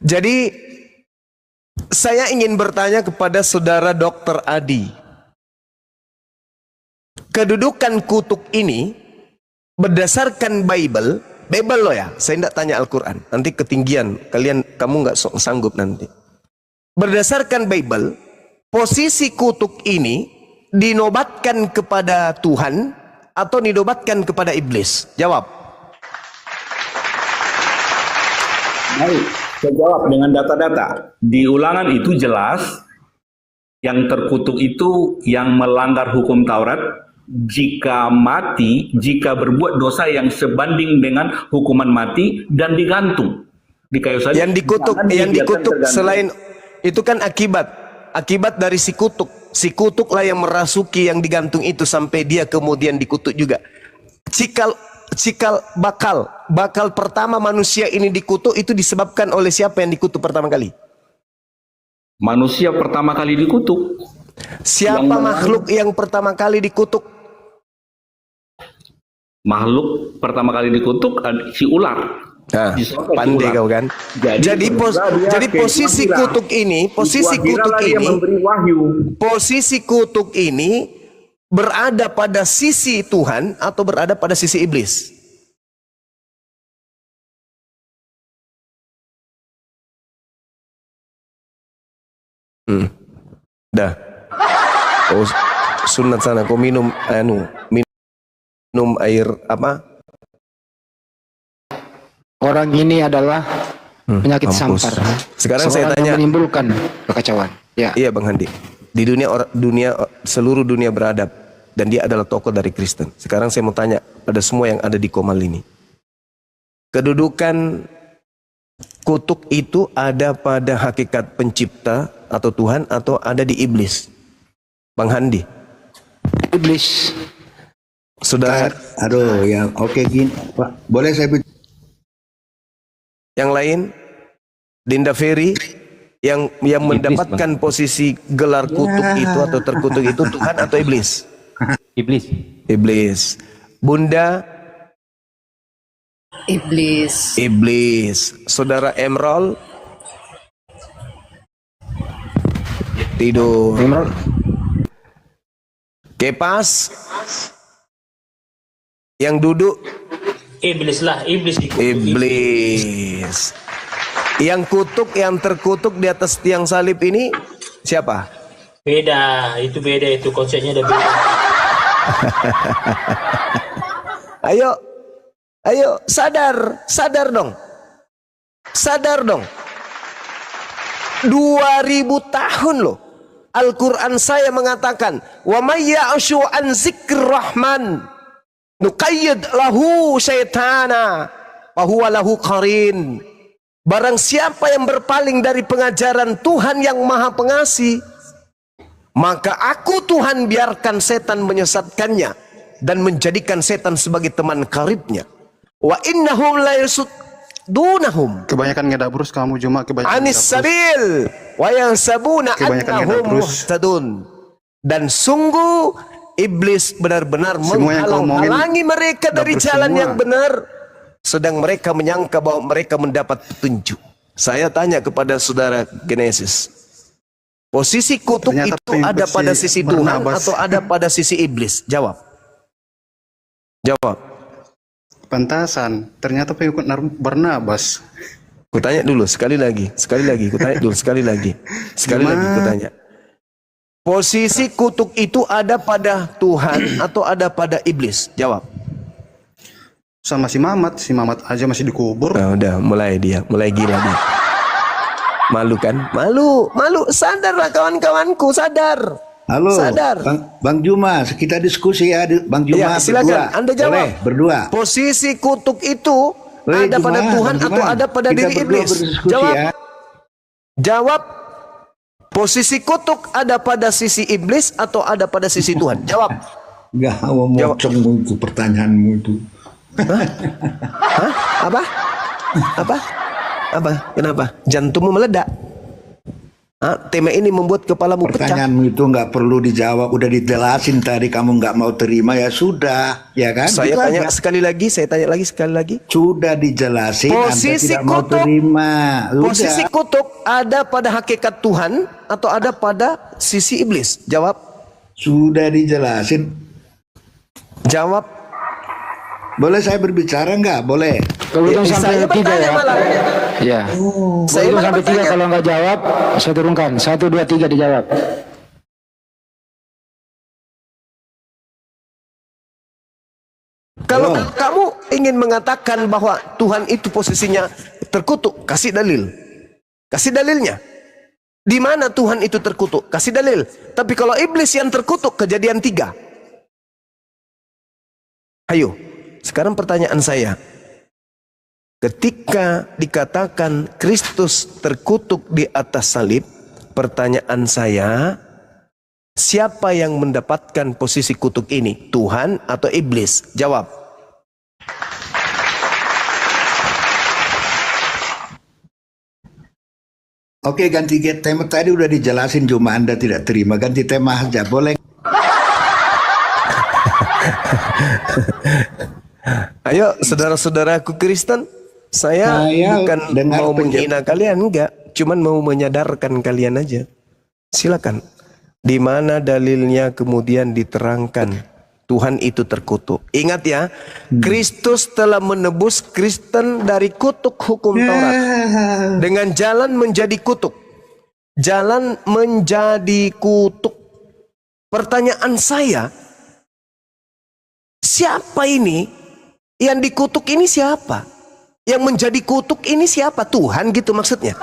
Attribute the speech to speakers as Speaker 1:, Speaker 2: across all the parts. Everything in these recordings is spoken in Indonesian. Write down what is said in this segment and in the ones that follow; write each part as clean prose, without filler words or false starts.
Speaker 1: Jadi saya ingin bertanya kepada saudara Dr. Adi. Kedudukan kutuk ini berdasarkan Bible loh ya. Saya tidak tanya Al-Quran. Nanti ketinggian. Kamu nggak sanggup nanti. Berdasarkan Bible, posisi kutuk ini dinobatkan kepada Tuhan atau dinobatkan kepada iblis? Jawab.
Speaker 2: Baik, saya jawab dengan data-data. Di Ulangan itu jelas yang terkutuk itu yang melanggar hukum Taurat jika mati, jika berbuat dosa yang sebanding dengan hukuman mati dan digantung di kayu salib.
Speaker 1: Yang dikutuk selain itu kan akibat dari si kutuk. Si kutuklah yang merasuki yang digantung itu sampai dia kemudian dikutuk juga. Cikal bakal pertama manusia ini dikutuk itu disebabkan oleh siapa yang dikutuk pertama kali?
Speaker 2: Manusia pertama kali dikutuk.
Speaker 1: Siapa makhluk yang pertama kali dikutuk?
Speaker 2: Makhluk pertama kali dikutuk si ular.
Speaker 1: Nah, pandai kau kan. Jadi posisi kutuk ini, posisi kutuk ini berada pada sisi Tuhan atau berada pada sisi iblis? Dah. Oh, sunat sana kau minum air apa?
Speaker 3: Orang ini adalah penyakit sampar.
Speaker 1: Sekarang saya tanya,
Speaker 3: menimbulkan kekacauan. Ya.
Speaker 1: Iya Bang Handi. Di seluruh dunia beradab dan dia adalah tokoh dari Kristen. Sekarang saya mau tanya pada semua yang ada di Komal ini. Kedudukan kutuk itu ada pada hakikat pencipta atau Tuhan atau ada di iblis? Bang Handi.
Speaker 3: Iblis.
Speaker 1: Sudah.
Speaker 4: Aduh, ya oke gini, Pak. Boleh saya
Speaker 1: Yang lain, Dinda Ferry yang mendapatkan posisi gelar kutuk itu atau terkutuk itu Tuhan atau iblis?
Speaker 5: Iblis.
Speaker 1: Iblis. Bunda?
Speaker 6: Iblis.
Speaker 1: Iblis. Saudara Emrol? Tidur. Kepas? Yang duduk?
Speaker 5: Iblis lah, iblis dikutuk.
Speaker 1: Iblis. Yang kutuk, yang terkutuk di atas tiang salib ini siapa?
Speaker 5: Beda, itu konsepnya udah beda.
Speaker 1: Ayo, sadar dong. Sadar dong. 2000 tahun loh. Al-Quran saya mengatakan, wa may ya'shu an zikr rahman nuqayyid lahu syaitana fahuwa lahu qarin. Barang siapa yang berpaling dari pengajaran Tuhan yang Maha Pengasih, maka aku Tuhan biarkan setan menyesatkannya dan menjadikan setan sebagai teman karibnya. Wa innahum la yasuddunahum.
Speaker 3: Kebanyakan ngedabrus kamu cuma kebanyakan
Speaker 1: anis sabil wa yansabuna annahum muhtadun. Dan sungguh iblis benar-benar menghalang-halangi mereka dari jalan yang benar, sedang mereka menyangka bahwa mereka mendapat petunjuk. Saya tanya kepada saudara Genesis, posisi kutuk itu ada pada sisi Tuhan atau ada pada sisi iblis? Jawab.
Speaker 3: Pantasan, ternyata pengikut Barnabas.
Speaker 1: Kutanya dulu sekali lagi, kutanya. Posisi kutuk itu ada pada Tuhan atau ada pada iblis? Jawab.
Speaker 3: Sama si Mamat aja masih dikubur.
Speaker 1: Nah, udah mulai gila dia. Malu kan? Malu. Sadarlah kawan-kawanku, sadar.
Speaker 4: Halo,
Speaker 1: sadar.
Speaker 4: Bang Juma, kita diskusi ya, Bang Juma.
Speaker 1: Ya, silakan. Anda jawab.
Speaker 4: Boleh, berdua.
Speaker 1: Posisi kutuk itu ada pada Tuhan atau ada pada diri iblis? Jawab. Ya. Jawab. Posisi kutuk ada pada sisi iblis atau ada pada sisi Tuhan? Jawab.
Speaker 4: Enggak mau mocong itu pertanyaanmu itu.
Speaker 1: Hah? Apa? Kenapa? Jantungmu meledak? Tema ini membuat kepalamu pecah.
Speaker 4: Pertanyaanmu itu nggak perlu dijawab, udah dijelasin tadi, kamu nggak mau terima ya sudah, ya kan?
Speaker 1: Saya
Speaker 4: Gitu
Speaker 1: tanya
Speaker 4: aja.
Speaker 1: sekali lagi, saya tanya lagi sekali lagi.
Speaker 4: Sudah dijelasin,
Speaker 1: Posisi
Speaker 4: Anda tidak mau
Speaker 1: kutub.
Speaker 4: terima. Udah.
Speaker 1: Posisi kutub ada pada hakikat Tuhan atau ada pada sisi iblis? Jawab.
Speaker 4: Sudah dijelasin.
Speaker 1: Jawab.
Speaker 4: Boleh saya berbicara nggak? Boleh.
Speaker 6: Kalau hitung
Speaker 1: Saya
Speaker 6: sampai 3
Speaker 1: bertanya
Speaker 6: ya.
Speaker 1: malah.
Speaker 6: Ya.
Speaker 1: Saya
Speaker 6: Saya
Speaker 1: malah
Speaker 6: sampai 3,
Speaker 1: bertanya.
Speaker 6: kalau nggak jawab, saya turunkan. 1, 2, 3 dijawab.
Speaker 1: Kalau kamu ingin mengatakan bahwa Tuhan itu posisinya terkutuk, kasih dalil. Kasih dalilnya. Di mana Tuhan itu terkutuk? Kasih dalil. Tapi kalau iblis yang terkutuk, Kejadian 3. Ayo, sekarang pertanyaan saya. Ketika dikatakan Kristus terkutuk di atas salib, pertanyaan saya, siapa yang mendapatkan posisi kutuk ini? Tuhan atau iblis? Jawab.
Speaker 4: Oke, ganti tema tadi udah dijelasin, cuma Anda tidak terima. Ganti tema aja, boleh?
Speaker 1: Ayo, saudara-saudaraku Kristen, saya bukan
Speaker 4: dengar
Speaker 1: mau menghina kalian, enggak. Cuman mau menyadarkan kalian aja. Silakan. Di mana dalilnya kemudian diterangkan Tuhan itu terkutuk. Ingat ya, Kristus telah menebus Kristen dari kutuk hukum Taurat. Dengan jalan menjadi kutuk. Jalan menjadi kutuk. Pertanyaan saya, siapa ini? Yang dikutuk ini siapa? Yang menjadi kutuk ini siapa? Tuhan gitu maksudnya.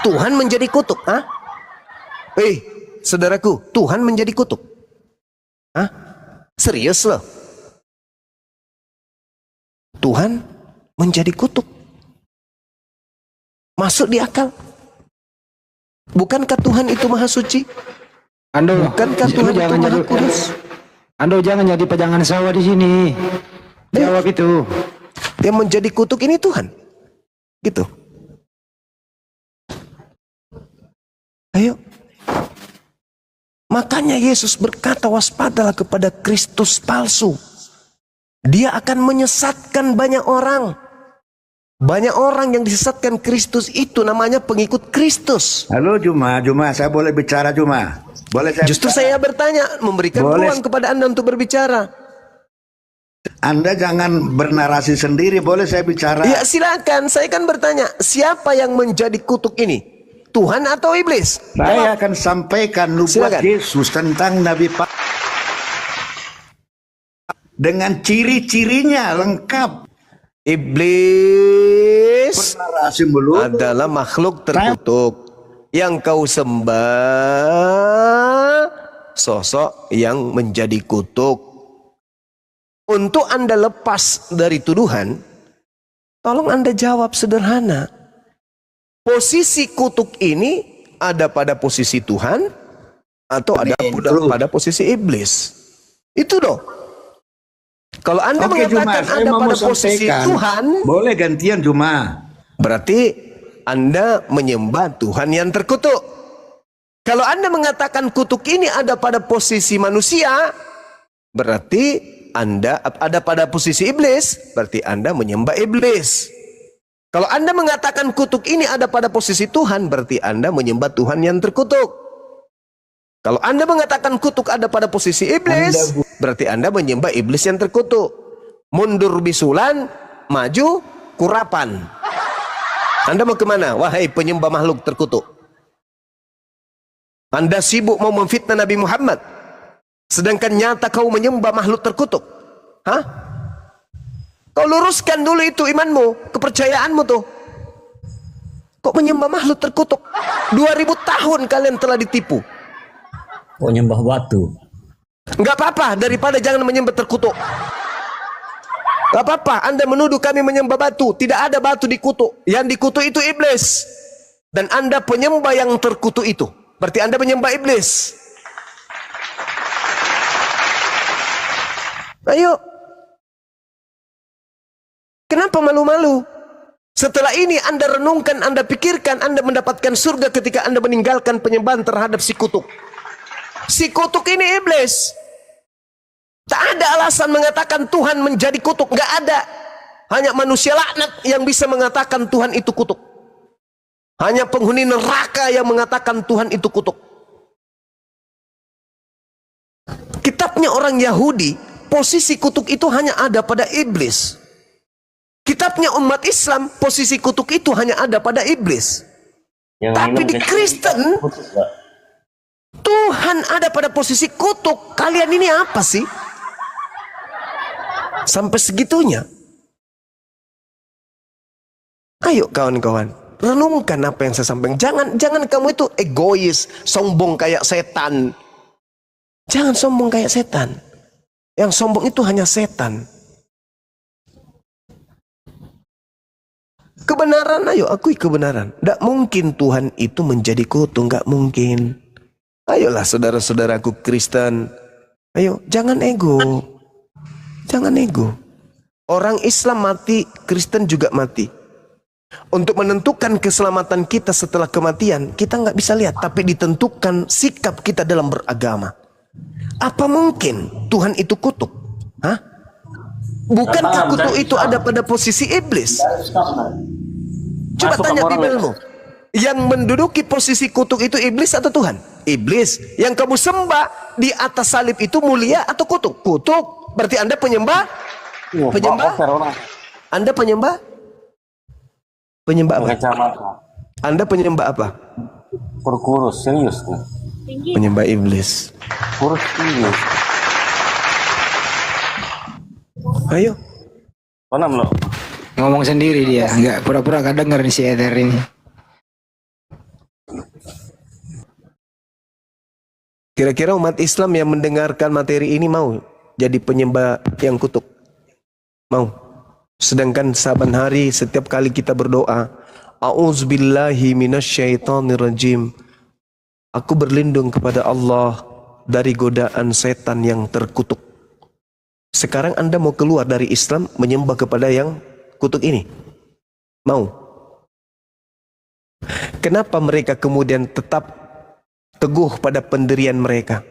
Speaker 1: Tuhan menjadi kutuk. Saudaraku, Tuhan menjadi kutuk. Serius loh. Tuhan menjadi kutuk. Masuk di akal. Bukankah Tuhan itu maha suci?
Speaker 6: Ando,
Speaker 1: Bukankah
Speaker 6: lu
Speaker 1: Tuhan itu
Speaker 6: jangan
Speaker 1: maha
Speaker 6: jadi,
Speaker 1: kudus?
Speaker 6: Ando jangan jadi pejangan sawah di sini. Jawab itu.
Speaker 1: Yang menjadi kutuk ini Tuhan. Gitu. Ayo. Makanya Yesus berkata, waspadalah kepada Kristus palsu. Dia akan menyesatkan banyak orang. Banyak orang yang disesatkan Kristus itu namanya pengikut Kristus.
Speaker 4: Halo Juma, saya boleh bicara Juma? Boleh saya
Speaker 1: Justru
Speaker 4: bicara?
Speaker 1: saya bertanya, memberikan
Speaker 4: Boleh.
Speaker 1: ruang kepada Anda untuk berbicara.
Speaker 4: Anda jangan bernarasi sendiri, boleh saya bicara?
Speaker 1: Ya silakan, saya kan bertanya, siapa yang menjadi kutuk ini? Tuhan atau iblis?
Speaker 4: Saya akan sampaikan nubuat
Speaker 1: Silakan.
Speaker 4: Yesus tentang Nabi Pak dengan ciri-cirinya lengkap.
Speaker 1: Iblis
Speaker 4: Narasi melulu.
Speaker 1: adalah makhluk terkutuk. Yang kau sembah sosok yang menjadi kutuk. Untuk Anda lepas dari tuduhan, tolong Anda jawab sederhana. Posisi kutuk ini ada pada posisi Tuhan atau ada pada posisi iblis? Itu dong. Kalau Anda
Speaker 4: Oke Juma,
Speaker 1: mengatakan
Speaker 4: saya
Speaker 1: ada
Speaker 4: mau
Speaker 1: pada posisi
Speaker 4: sampaikan.
Speaker 1: Tuhan,
Speaker 4: Boleh gantian Juma.
Speaker 1: berarti Anda menyembah Tuhan yang terkutuk. Kalau Anda mengatakan kutuk ini ada pada posisi manusia, berarti Anda ada pada posisi iblis, berarti Anda menyembah iblis. Kalau Anda mengatakan kutuk ini ada pada posisi Tuhan, berarti Anda menyembah Tuhan yang terkutuk. Kalau Anda mengatakan kutuk ada pada posisi iblis, berarti Anda menyembah iblis yang terkutuk. Mundur bisulan, maju kurapan. Anda mau kemana? Wahai penyembah makhluk terkutuk. Anda sibuk mau memfitnah Nabi Muhammad, sedangkan nyata kau menyembah makhluk terkutuk. Kau luruskan dulu itu imanmu, kepercayaanmu tuh. Kok menyembah makhluk terkutuk? 2000 tahun kalian telah ditipu.
Speaker 7: Kok nyembah batu?
Speaker 1: Enggak apa-apa, daripada jangan menyembah terkutuk. Enggak apa-apa, Anda menuduh kami menyembah batu. Tidak ada batu dikutuk. Yang dikutuk itu iblis. Dan Anda penyembah yang terkutuk itu. Berarti Anda menyembah iblis. Ayo. Kenapa malu-malu? Setelah ini Anda renungkan, Anda pikirkan, Anda mendapatkan surga ketika Anda meninggalkan penyembahan terhadap si kutuk. Si kutuk ini iblis. Tak ada alasan mengatakan Tuhan menjadi kutuk, nggak ada. Hanya manusia laknat yang bisa mengatakan Tuhan itu kutuk. Hanya penghuni neraka yang mengatakan Tuhan itu kutuk. Kitabnya orang Yahudi, posisi kutuk itu hanya ada pada iblis. Kitabnya umat Islam, posisi kutuk itu hanya ada pada iblis. Tapi di Kristen, Tuhan ada pada posisi kutuk. Kalian ini apa sih? Sampai segitunya. Ayo kawan-kawan, renungkan apa yang saya sampaikan. Jangan kamu itu egois, sombong kayak setan. Jangan sombong kayak setan. Yang sombong itu hanya setan. Kebenaran, ayo akui kebenaran. Tidak mungkin Tuhan itu menjadi kutuk, nggak mungkin. Ayolah saudara-saudaraku Kristen. Ayo, jangan ego. Jangan ego. Orang Islam mati, Kristen juga mati. Untuk menentukan keselamatan kita setelah kematian, kita nggak bisa lihat, tapi ditentukan sikap kita dalam beragama. Apa mungkin Tuhan itu kutuk? Hah? Bukankah kutuk itu ada pada posisi iblis? Coba tanya Bibelmu. Yang menduduki posisi kutuk itu iblis atau Tuhan? Iblis. Yang kamu sembah di atas salib itu mulia atau kutuk? Kutuk. Berarti Anda penyembah? Penyembah? Anda penyembah? Penyembah apa? Anda penyembah apa?
Speaker 8: Kurus serius nih.
Speaker 1: Penyembah iblis.
Speaker 8: Kurus serius.
Speaker 1: Ayo.
Speaker 8: Mana lo?
Speaker 6: Ngomong sendiri dia, nggak pura-pura gak denger nih si Ether ini.
Speaker 1: Kira-kira umat Islam yang mendengarkan materi ini mau jadi penyembah yang kutuk? Mau? Sedangkan saban hari setiap kali kita berdoa, A'udzubillahi minasyaitonirrajim. Aku berlindung kepada Allah dari godaan setan yang terkutuk. Sekarang Anda mau keluar dari Islam menyembah kepada yang kutuk ini? Mau? Kenapa mereka kemudian tetap teguh pada pendirian mereka?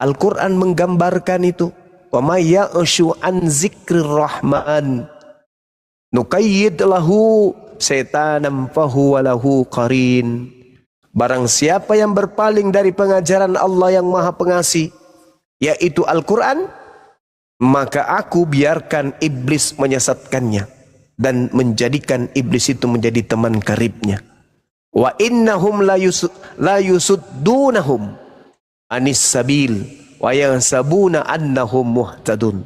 Speaker 1: Al-Quran menggambarkan itu. Wa may ya'shu an zikrir rahman nuqayyid lahu syaitanam fahuwa lahu qarin. Barang siapa yang berpaling dari pengajaran Allah yang Maha Pengasih, yaitu Al-Quran, maka aku biarkan iblis menyesatkannya dan menjadikan iblis itu menjadi teman karibnya. Wa innahum la yusuddunahum anis sabil wa yansabuna annahum muhtadun.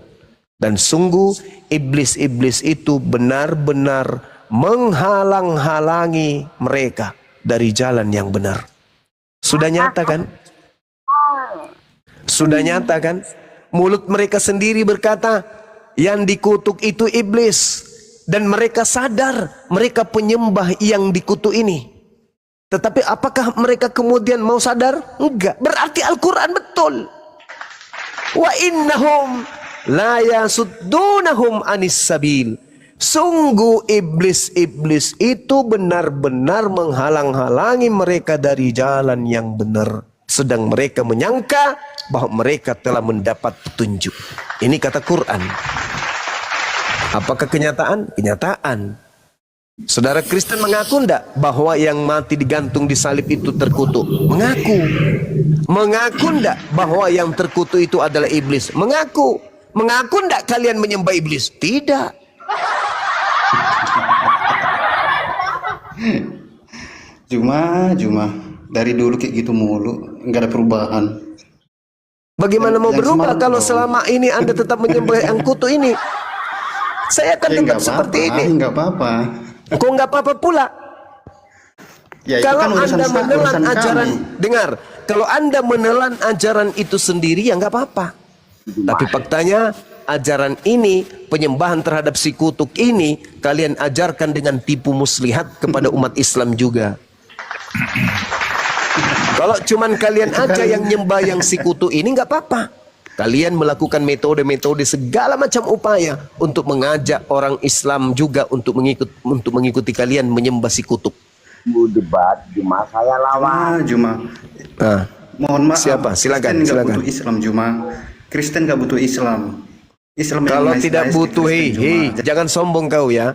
Speaker 1: Dan sungguh iblis-iblis itu benar-benar menghalang-halangi mereka dari jalan yang benar. Sudah nyata kan? Sudah nyata kan? Mulut mereka sendiri berkata, yang dikutuk itu iblis. Dan mereka sadar mereka penyembah yang dikutuk ini. Tetapi apakah mereka kemudian mau sadar? Enggak. Berarti Al-Quran betul. Wa innahum la yasuddunahum anis sabil. Sungguh iblis-iblis itu benar-benar menghalang-halangi mereka dari jalan yang benar. Sedang mereka menyangka bahwa mereka telah mendapat petunjuk. Ini kata Quran. Apakah kenyataan? Kenyataan. Saudara Kristen mengaku enggak bahwa yang mati digantung di salib itu terkutuk? Mengaku. Mengaku enggak bahwa yang terkutuk itu adalah iblis? Mengaku. Mengaku enggak kalian menyembah iblis? Tidak.
Speaker 3: Cuma dari dulu kayak gitu mulu, nggak ada perubahan.
Speaker 1: Bagaimana mau
Speaker 3: Yang
Speaker 1: berubah
Speaker 3: semalam
Speaker 1: kalau
Speaker 3: dong.
Speaker 1: selama ini Anda tetap menyembah yang kutuk ini? Saya akan tetap
Speaker 3: nggak
Speaker 1: seperti
Speaker 3: apa-apa,
Speaker 1: ini.
Speaker 3: nggak apa-apa.
Speaker 1: Kok nggak apa-apa pula?
Speaker 3: Ya, itu
Speaker 1: Kalau
Speaker 3: kan urusan
Speaker 1: Anda menelan
Speaker 3: urusan
Speaker 1: ajaran,
Speaker 3: kami.
Speaker 1: dengar, kalau Anda menelan ajaran itu sendiri ya nggak apa-apa. Tapi faktanya ajaran ini, penyembahan terhadap si kutuk ini, kalian ajarkan dengan tipu muslihat kepada umat Islam juga. Kalau cuman kalian aja yang nyembah yang si kutuk ini nggak apa-apa. Kalian melakukan metode-metode segala macam upaya untuk mengajak orang Islam juga untuk mengikuti kalian menyembah si kutub.
Speaker 9: Debat Juma saya lawan.
Speaker 3: Juma.
Speaker 1: Nah,
Speaker 3: Mohon maaf.
Speaker 1: siapa? Silakan,
Speaker 3: Kristen nggak
Speaker 1: silakan.
Speaker 3: butuh Islam Juma. Kristen nggak butuh Islam. Islam yang
Speaker 1: Kalau
Speaker 3: nice-nice
Speaker 1: tidak
Speaker 3: ke
Speaker 1: butuh,
Speaker 3: Kristen, Juma.
Speaker 1: hei, jangan sombong kau ya.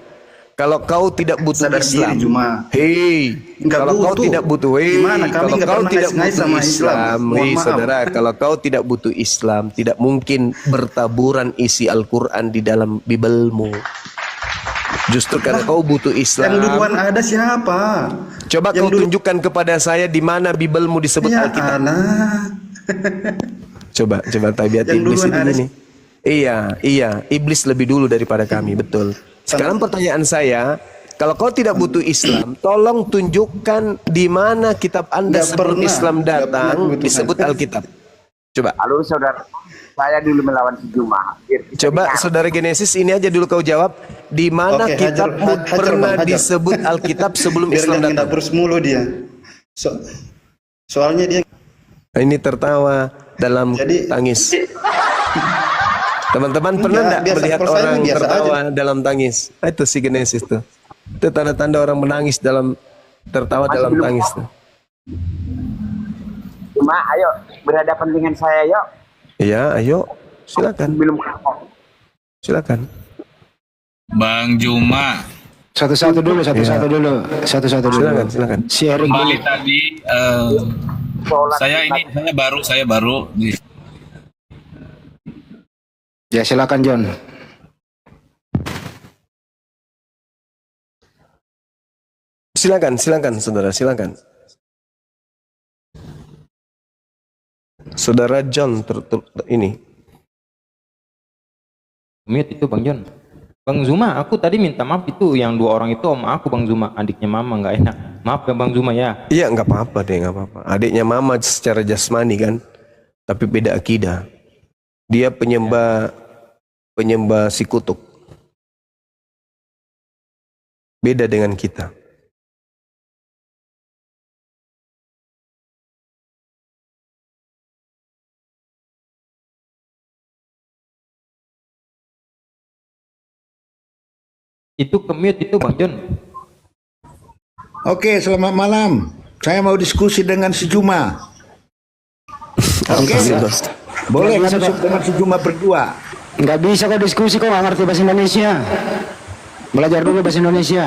Speaker 1: Kalau kau tidak butuh
Speaker 3: Sadar
Speaker 1: Islam,
Speaker 3: diri, Juma.
Speaker 1: hei,
Speaker 3: Nggak
Speaker 1: kalau kau
Speaker 3: butuh.
Speaker 1: tidak butuh, hei,
Speaker 3: Gimana? Kami
Speaker 1: kalau
Speaker 3: nggak
Speaker 1: kau
Speaker 3: pernah
Speaker 1: tidak
Speaker 3: ngais-ngais
Speaker 1: butuh
Speaker 3: sama Islam.
Speaker 1: Islam,
Speaker 3: Mohon
Speaker 1: hei
Speaker 3: maaf.
Speaker 1: saudara, kalau kau tidak butuh Islam, tidak mungkin bertaburan isi Al-Quran di dalam Bibelmu. Justru karena kau butuh
Speaker 3: Yang
Speaker 1: Islam.
Speaker 3: duluan ada siapa?
Speaker 1: Coba
Speaker 3: Yang
Speaker 1: kau tunjukkan kepada saya di mana Bibelmu disebut
Speaker 3: Ya
Speaker 1: Alkitab.
Speaker 3: Allah.
Speaker 1: Coba tabiat
Speaker 3: Yang
Speaker 1: iblis
Speaker 3: duluan
Speaker 1: itu
Speaker 3: ada
Speaker 1: ini. Iya, iblis lebih dulu daripada kami, betul. Sekarang pertanyaan saya, kalau kau tidak butuh Islam, tolong tunjukkan di mana kitab Anda
Speaker 3: Nggak
Speaker 1: sebelum
Speaker 3: pernah.
Speaker 1: Islam
Speaker 3: Nggak pernah
Speaker 1: datang
Speaker 3: kebutuhan.
Speaker 1: disebut Alkitab. Coba.
Speaker 9: Halo saudara, saya dulu melawan si Juma. Biar kita
Speaker 1: Coba
Speaker 9: dengar.
Speaker 1: saudara Genesis ini aja dulu kau jawab, di mana
Speaker 3: Oke,
Speaker 1: kitabmu
Speaker 3: hajar,
Speaker 1: pernah
Speaker 3: Bang, hajar.
Speaker 1: disebut Alkitab sebelum
Speaker 3: Biar
Speaker 1: Islam
Speaker 3: nggak
Speaker 1: datang?
Speaker 3: dapur mulu dia. Soalnya dia
Speaker 1: Ini tertawa dalam
Speaker 3: Jadi-
Speaker 1: tangis. Teman-teman pernah
Speaker 3: Enggak,
Speaker 1: enggak
Speaker 3: biasa,
Speaker 1: melihat
Speaker 3: kalau saya
Speaker 1: orang
Speaker 3: biasa
Speaker 1: tertawa dalam tangis? Itu si Genesis tuh. Itu tanda-tanda orang menangis dalam tertawa
Speaker 9: Masih
Speaker 1: dalam
Speaker 9: belum
Speaker 1: tangis
Speaker 9: tahu.
Speaker 1: tuh.
Speaker 9: Juma, ayo berhadapan dengan saya yuk.
Speaker 1: Iya, ayo. Silakan.
Speaker 9: Belum kapok.
Speaker 1: Silakan.
Speaker 10: Bang Juma,
Speaker 6: Satu-satu dulu, satu-satu dulu. Satu-satu dulu.
Speaker 1: Silakan.
Speaker 6: Si Erik
Speaker 10: kembali
Speaker 6: dulu.
Speaker 10: tadi
Speaker 9: Sholat
Speaker 10: saya baru di
Speaker 6: Ya silakan John.
Speaker 1: Silakan, saudara, silakan. Saudara John ini.
Speaker 11: Mute itu Bang John. Bang Zuma, aku tadi minta maaf itu yang dua orang itu om aku Bang Zuma, adiknya Mama nggak enak. Maaf ya Bang Zuma ya.
Speaker 1: Iya, nggak apa-apa deh, nggak apa-apa. Adiknya Mama secara jasmani kan, tapi beda akidah. Dia penyembah si kutuk. Beda dengan kita.
Speaker 11: Itu ke-mute itu Bang John.
Speaker 4: Oke, selamat malam. Saya mau diskusi dengan si Juma. Oke, boleh
Speaker 6: Nggak bisa,
Speaker 4: masuk
Speaker 6: Pak.
Speaker 4: dengan si Juma berdua.
Speaker 6: Nggak bisa kok diskusi kok nggak ngerti bahasa Indonesia. Belajar dulu bahasa Indonesia.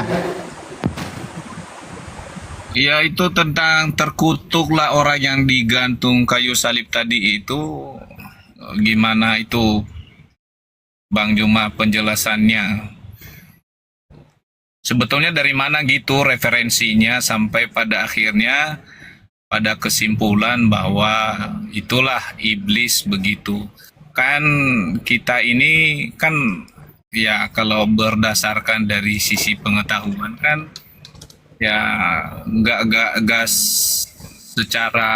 Speaker 10: ya itu tentang terkutuklah orang yang digantung kayu salib tadi itu. Gimana itu Bang Juma penjelasannya? Sebetulnya dari mana gitu referensinya sampai pada akhirnya pada kesimpulan bahwa itulah iblis begitu. Kan kita ini kan ya kalau berdasarkan dari sisi pengetahuan kan ya nggak secara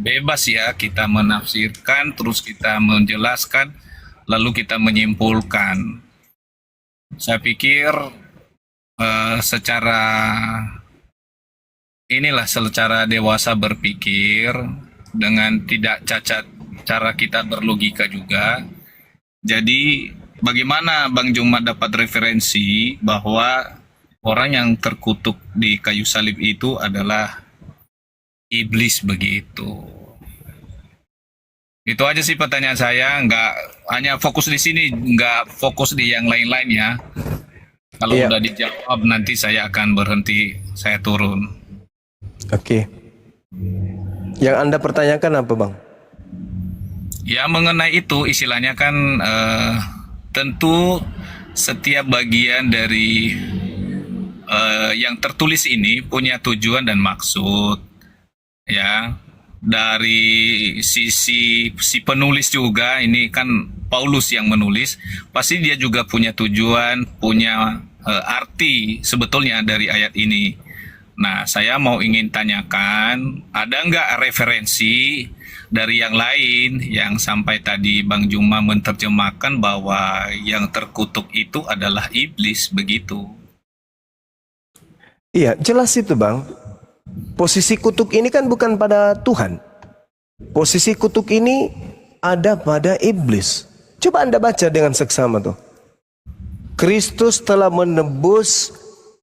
Speaker 10: bebas ya kita menafsirkan terus kita menjelaskan lalu kita menyimpulkan. Saya pikir secara dewasa berpikir dengan tidak cacat cara kita berlogika juga. Jadi bagaimana Bang Juma dapat referensi bahwa orang yang terkutuk di kayu salib itu adalah iblis begitu? Itu aja sih pertanyaan saya, nggak hanya fokus di sini, nggak fokus di yang lain-lain ya. Kalau
Speaker 1: Iya.
Speaker 10: udah dijawab nanti saya akan berhenti, saya turun.
Speaker 1: Oke. Yang Anda pertanyakan apa, Bang?
Speaker 10: Ya mengenai itu istilahnya kan tentu setiap bagian dari yang tertulis ini punya tujuan dan maksud ya. Dari sisi si penulis juga, ini kan Paulus yang menulis, pasti dia juga punya tujuan, punya arti sebetulnya dari ayat ini. Nah, saya mau ingin tanyakan, ada nggak referensi dari yang lain yang sampai tadi Bang Juma menerjemahkan bahwa yang terkutuk itu adalah iblis begitu?
Speaker 1: Iya, jelas itu, Bang. Posisi kutuk ini kan bukan pada Tuhan. Posisi kutuk ini ada pada iblis. Coba Anda baca dengan seksama tuh. Kristus telah menebus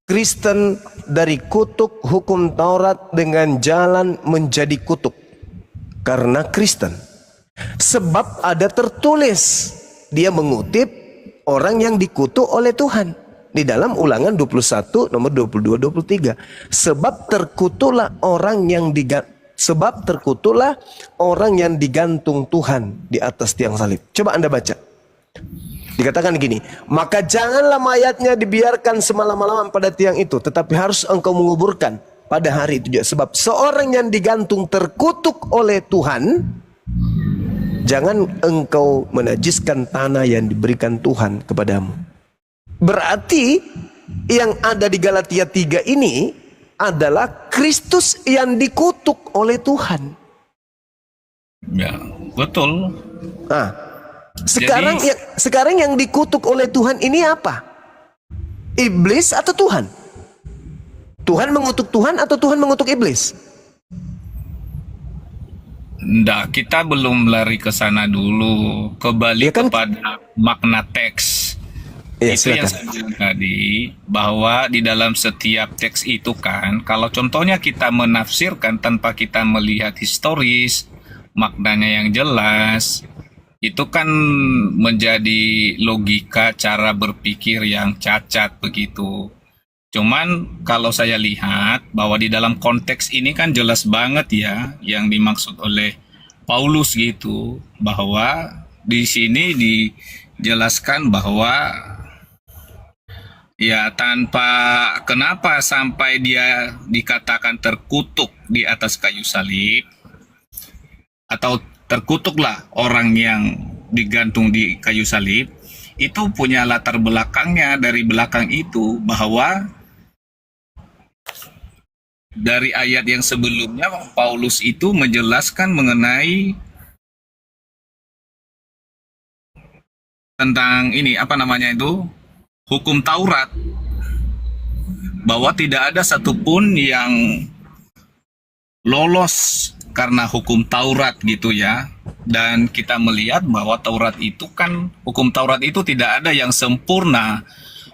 Speaker 1: Kristen dari kutuk hukum Taurat dengan jalan menjadi kutuk karena Kristen. Sebab ada tertulis, dia mengutip orang yang dikutuk oleh Tuhan di dalam Ulangan 21 nomor 22-23. Sebab terkutuklah orang yang digantung Tuhan di atas tiang salib. Coba Anda baca. Dikatakan gini, maka janganlah mayatnya dibiarkan semalam-malaman pada tiang itu, tetapi harus engkau menguburkan pada hari itu juga. Sebab seorang yang digantung terkutuk oleh Tuhan, jangan engkau menajiskan tanah yang diberikan Tuhan kepadamu. Berarti yang ada di Galatia 3 ini adalah Kristus yang dikutuk oleh Tuhan.
Speaker 10: Ya, betul.
Speaker 1: Nah, sekarang yang dikutuk oleh Tuhan ini apa? Iblis atau Tuhan? Tuhan mengutuk Tuhan atau Tuhan mengutuk iblis?
Speaker 10: Nggak, kita belum lari ke sana dulu. Kembali kepada makna teks.
Speaker 1: Ya,
Speaker 10: itu yang saya bilang tadi, bahwa di dalam setiap teks itu kan, kalau contohnya kita menafsirkan tanpa kita melihat historis, maknanya yang jelas, itu kan menjadi logika cara berpikir yang cacat begitu. Cuman kalau saya lihat bahwa di dalam konteks ini kan jelas banget ya yang dimaksud oleh Paulus gitu, bahwa di sini dijelaskan bahwa ya kenapa sampai dia dikatakan terkutuk di atas kayu salib, atau terkutuklah orang yang digantung di kayu salib, itu punya latar belakangnya dari belakang itu, bahwa dari ayat yang sebelumnya Paulus itu menjelaskan mengenai tentang ini hukum Taurat, bahwa tidak ada satupun yang lolos karena hukum Taurat gitu ya. Dan kita melihat bahwa hukum Taurat itu tidak ada yang sempurna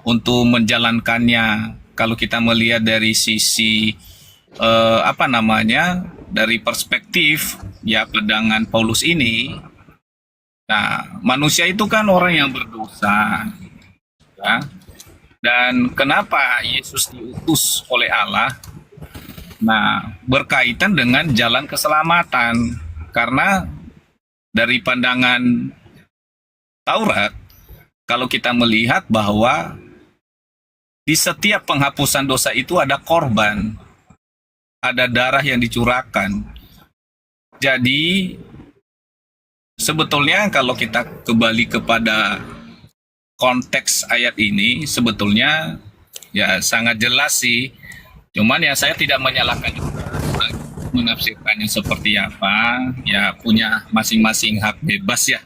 Speaker 10: untuk menjalankannya. Kalau kita melihat dari sisi dari perspektif ya pandangan Paulus ini, nah manusia itu kan orang yang berdosa ya. Dan kenapa Yesus diutus oleh Allah? Nah, berkaitan dengan jalan keselamatan. Karena dari pandangan Taurat, kalau kita melihat bahwa di setiap penghapusan dosa itu ada korban, ada darah yang dicurahkan. Jadi, sebetulnya kalau kita kembali kepada konteks ayat ini, sebetulnya ya sangat jelas sih. Cuman ya saya tidak menyalahkan juga menafsirkannya seperti apa, ya punya masing-masing hak bebas ya.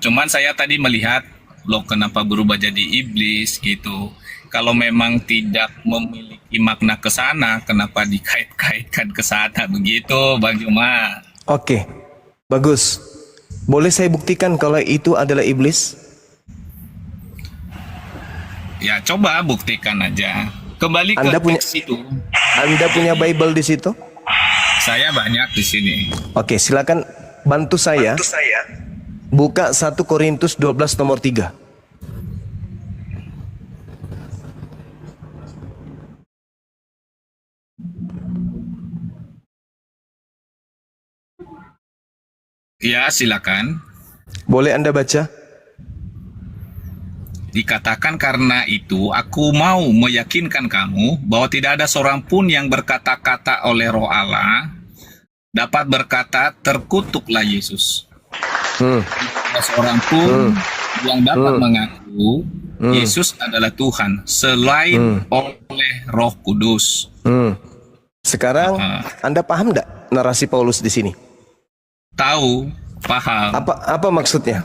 Speaker 10: Cuman saya tadi melihat, loh kenapa berubah jadi iblis gitu. Kalau memang tidak memiliki makna ke sana, kenapa dikait-kaitkan ke sana begitu, Bang Juma?
Speaker 1: Oke, bagus. Boleh saya buktikan kalau itu adalah iblis?
Speaker 10: Ya coba buktikan aja. Kembali ke teks itu.
Speaker 1: Anda punya Bible di situ?
Speaker 10: Saya banyak di sini.
Speaker 1: Oke, silakan bantu saya. Buka 1 Korintus 12 nomor 3.
Speaker 10: Ya, silakan.
Speaker 1: Boleh Anda baca?
Speaker 10: Dikatakan, karena itu aku mau meyakinkan kamu bahwa tidak ada seorang pun yang berkata-kata oleh Roh Allah dapat berkata terkutuklah Yesus. Tidak ada seorang pun yang dapat mengaku Yesus adalah Tuhan selain oleh Roh Kudus.
Speaker 1: Sekarang Anda paham tidak narasi Paulus di sini?
Speaker 10: Tahu, paham.
Speaker 1: Apa maksudnya?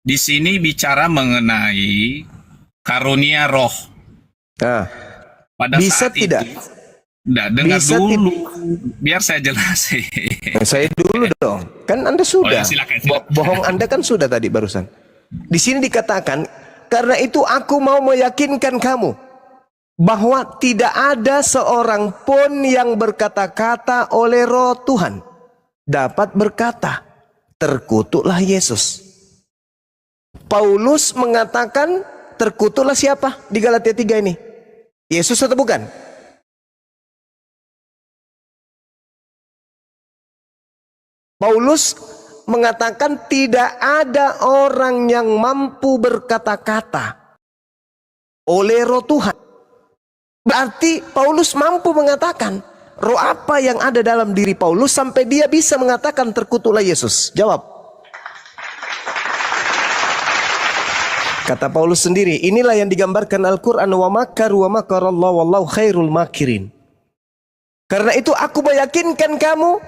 Speaker 10: Di sini bicara mengenai karunia roh.
Speaker 1: Nah,
Speaker 10: pada
Speaker 1: bisa
Speaker 10: saat
Speaker 1: tidak?
Speaker 10: Itu, dengar
Speaker 1: bisa
Speaker 10: dulu, biar saya jelasin.
Speaker 1: Saya dulu dong. Kan Anda sudah.
Speaker 10: Oh, ya, silakan.
Speaker 1: Bohong Anda kan sudah tadi barusan. Di sini dikatakan, karena itu aku mau meyakinkan kamu bahwa tidak ada seorang pun yang berkata-kata oleh Roh Tuhan dapat berkata, terkutuklah Yesus. Paulus mengatakan, terkutuklah siapa di Galatia 3 ini? Yesus atau bukan? Paulus mengatakan tidak ada orang yang mampu berkata-kata oleh Roh Tuhan. Berarti Paulus mampu mengatakan, roh apa yang ada dalam diri Paulus sampai dia bisa mengatakan terkutuklah Yesus? Jawab. Kata Paulus sendiri, inilah yang digambarkan Al-Quran, wa makaru wa makarallahu wallahu khairul makirin. Karena itu aku meyakinkan kamu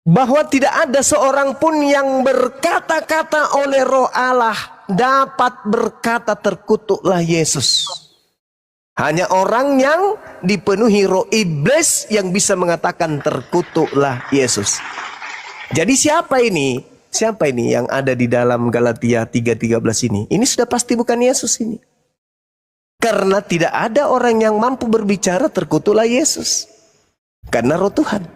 Speaker 1: bahwa tidak ada seorang pun yang berkata-kata oleh Roh Allah dapat berkata terkutuklah Yesus. Hanya orang yang dipenuhi roh iblis yang bisa mengatakan terkutuklah Yesus. Jadi siapa ini? Siapa ini yang ada di dalam Galatia 3:13 ini? Ini sudah pasti bukan Yesus ini. Karena tidak ada orang yang mampu berbicara terkutuklah Yesus. Karena roh Tuhan.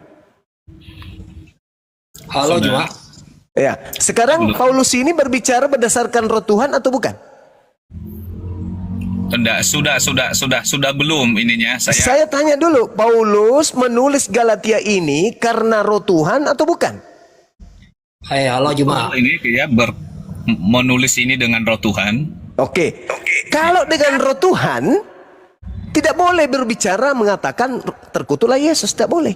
Speaker 7: Halo Juma.
Speaker 1: Ya, sekarang Paulus ini berbicara berdasarkan roh Tuhan atau bukan?
Speaker 10: Enggak, sudah belum ininya.
Speaker 1: Saya tanya dulu, Paulus menulis Galatia ini karena roh Tuhan atau bukan?
Speaker 7: Hai, halo Juma.
Speaker 10: Ini dia menulis ini dengan roh Tuhan.
Speaker 1: Oke. Kalau dengan roh Tuhan tidak boleh berbicara mengatakan terkutuklah Yesus, tidak boleh.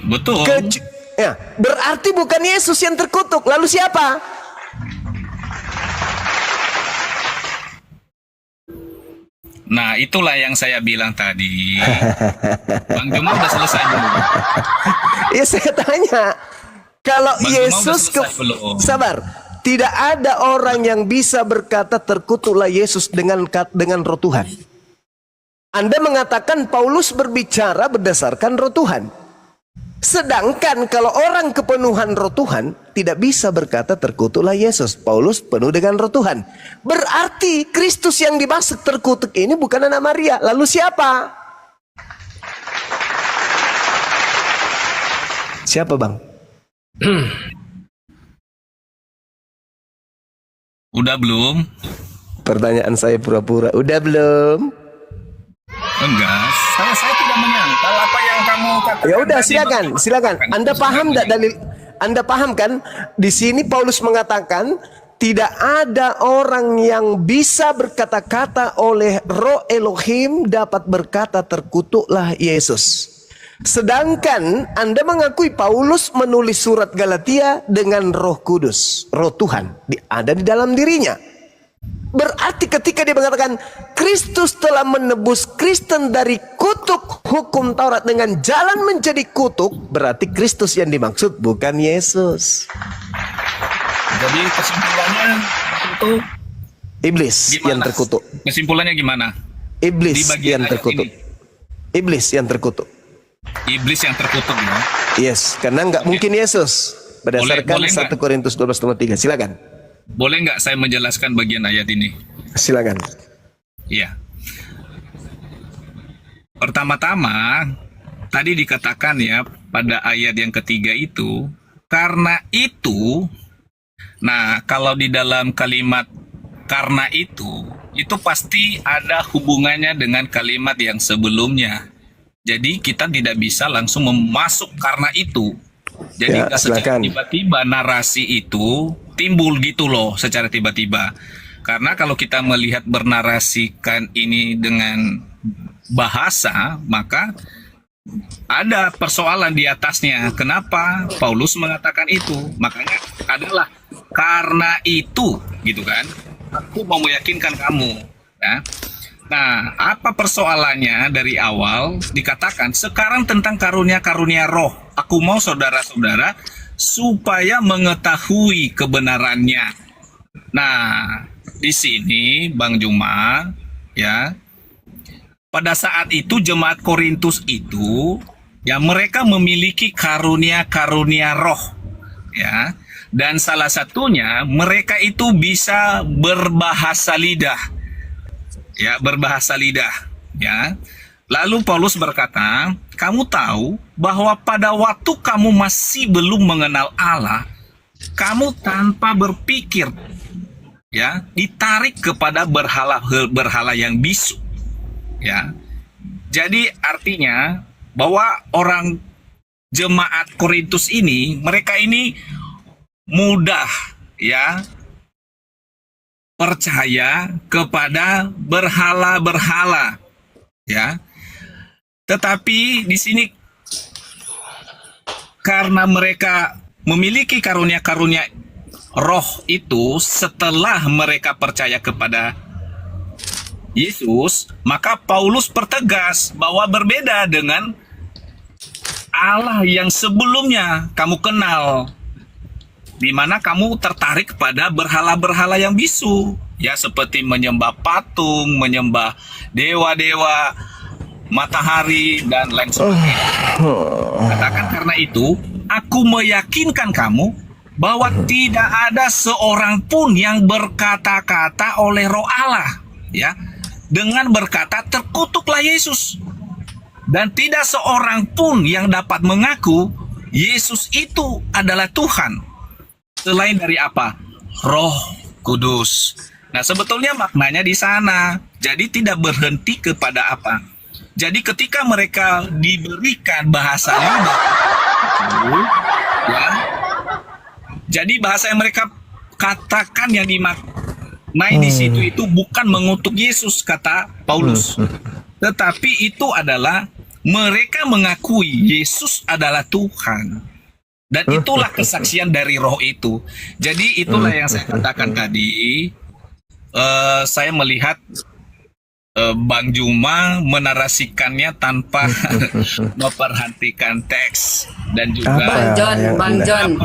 Speaker 10: Betul.
Speaker 1: Ya, berarti bukan Yesus yang terkutuk. Lalu siapa?
Speaker 10: Nah, itulah yang saya bilang tadi. Bang Juma udah selesai belum?
Speaker 1: Ya saya tanya. Kalau
Speaker 10: Bang
Speaker 1: Yesus sabar. Tidak ada orang yang bisa berkata terkutuklah Yesus dengan roh Tuhan. Anda mengatakan Paulus berbicara berdasarkan roh Tuhan. Sedangkan kalau orang kepenuhan roh Tuhan tidak bisa berkata terkutuklah Yesus. Paulus penuh dengan roh Tuhan. Berarti Kristus yang dimaksud terkutuk ini bukan anak Maria. Lalu siapa? Siapa bang?
Speaker 10: Udah belum?
Speaker 1: Pertanyaan saya pura-pura. Udah belum?
Speaker 10: Enggak, saya tidak menyangkal apa yang kamu katakan.
Speaker 1: Ya udah,
Speaker 10: tadi,
Speaker 1: silakan. Anda paham enggak dalil? Anda paham kan? Di sini Paulus mengatakan tidak ada orang yang bisa berkata-kata oleh Roh Elohim dapat berkata terkutuklah Yesus. Sedangkan Anda mengakui Paulus menulis surat Galatia dengan Roh Kudus, Roh Tuhan ada di dalam dirinya. Berarti ketika dia mengatakan Kristus telah menebus Kristen dari kutuk hukum Taurat dengan jalan menjadi kutuk, berarti Kristus yang dimaksud bukan Yesus.
Speaker 10: Jadi kesimpulannya itu
Speaker 1: iblis
Speaker 10: gimana?
Speaker 1: Yang terkutuk.
Speaker 10: Kesimpulannya gimana?
Speaker 1: Iblis yang
Speaker 10: ayat
Speaker 1: terkutuk.
Speaker 10: ini.
Speaker 1: Iblis yang terkutuk.
Speaker 10: Iblis yang terkutuk ya.
Speaker 1: Yes, karena nggak mungkin Yesus. Berdasarkan
Speaker 10: Boleh
Speaker 1: 1 Korintus 12:3. Silakan.
Speaker 10: Boleh nggak saya menjelaskan bagian ayat ini?
Speaker 1: Silakan.
Speaker 10: Iya. Pertama-tama tadi dikatakan ya pada ayat yang ketiga itu, karena itu. Nah, kalau di dalam kalimat karena itu pasti ada hubungannya dengan kalimat yang sebelumnya. Jadi kita tidak bisa langsung memasuk karena itu. Jadi
Speaker 1: Ya,
Speaker 10: nggak secara
Speaker 1: silakan.
Speaker 10: tiba-tiba narasi itu timbul gitu loh secara tiba-tiba. Karena kalau kita melihat bernarasikan ini dengan bahasa, maka ada persoalan di atasnya. Kenapa Paulus mengatakan itu? Makanya adalah karena itu, gitu kan? Aku mau meyakinkan kamu, ya. Nah, apa persoalannya dari awal dikatakan sekarang tentang karunia-karunia roh. Aku mau saudara-saudara supaya mengetahui kebenarannya. Nah, di sini Bang Juma, ya. Pada saat itu jemaat Korintus itu Ya, mereka memiliki karunia-karunia roh, ya. Dan salah satunya mereka itu bisa berbahasa lidah. Ya, berbahasa lidah, ya. Lalu Paulus berkata, kamu tahu bahwa pada waktu kamu masih belum mengenal Allah, kamu tanpa berpikir, ya, ditarik kepada berhala yang bisu, ya. Jadi artinya bahwa orang jemaat Korintus ini, mereka ini mudah, ya, percaya kepada berhala-berhala, ya. Tetapi di sini karena mereka memiliki karunia-karunia roh itu setelah mereka percaya kepada Yesus, maka Paulus pertegas bahwa berbeda dengan Allah yang sebelumnya kamu kenal, di mana kamu tertarik pada berhala-berhala yang bisu, ya, seperti menyembah patung, menyembah dewa-dewa, matahari, dan lain sebagainya. Katakan karena itu, aku meyakinkan kamu bahwa tidak ada seorang pun yang berkata-kata oleh Roh Allah, ya, dengan berkata terkutuklah Yesus, dan tidak seorang pun yang dapat mengaku Yesus itu adalah Tuhan selain dari apa? Roh Kudus. Nah, sebetulnya maknanya di sana. Jadi tidak berhenti kepada apa? Jadi ketika mereka diberikan bahasa lidah, ya, jadi bahasa yang mereka katakan yang dimaknai di situ itu bukan mengutuk Yesus, kata Paulus, tetapi itu adalah mereka mengakui Yesus adalah Tuhan. Dan itulah kesaksian dari roh itu. Jadi itulah yang saya katakan tadi. Saya melihat Bang Juma menarasikannya tanpa memperhatikan teks dan juga
Speaker 1: Bang John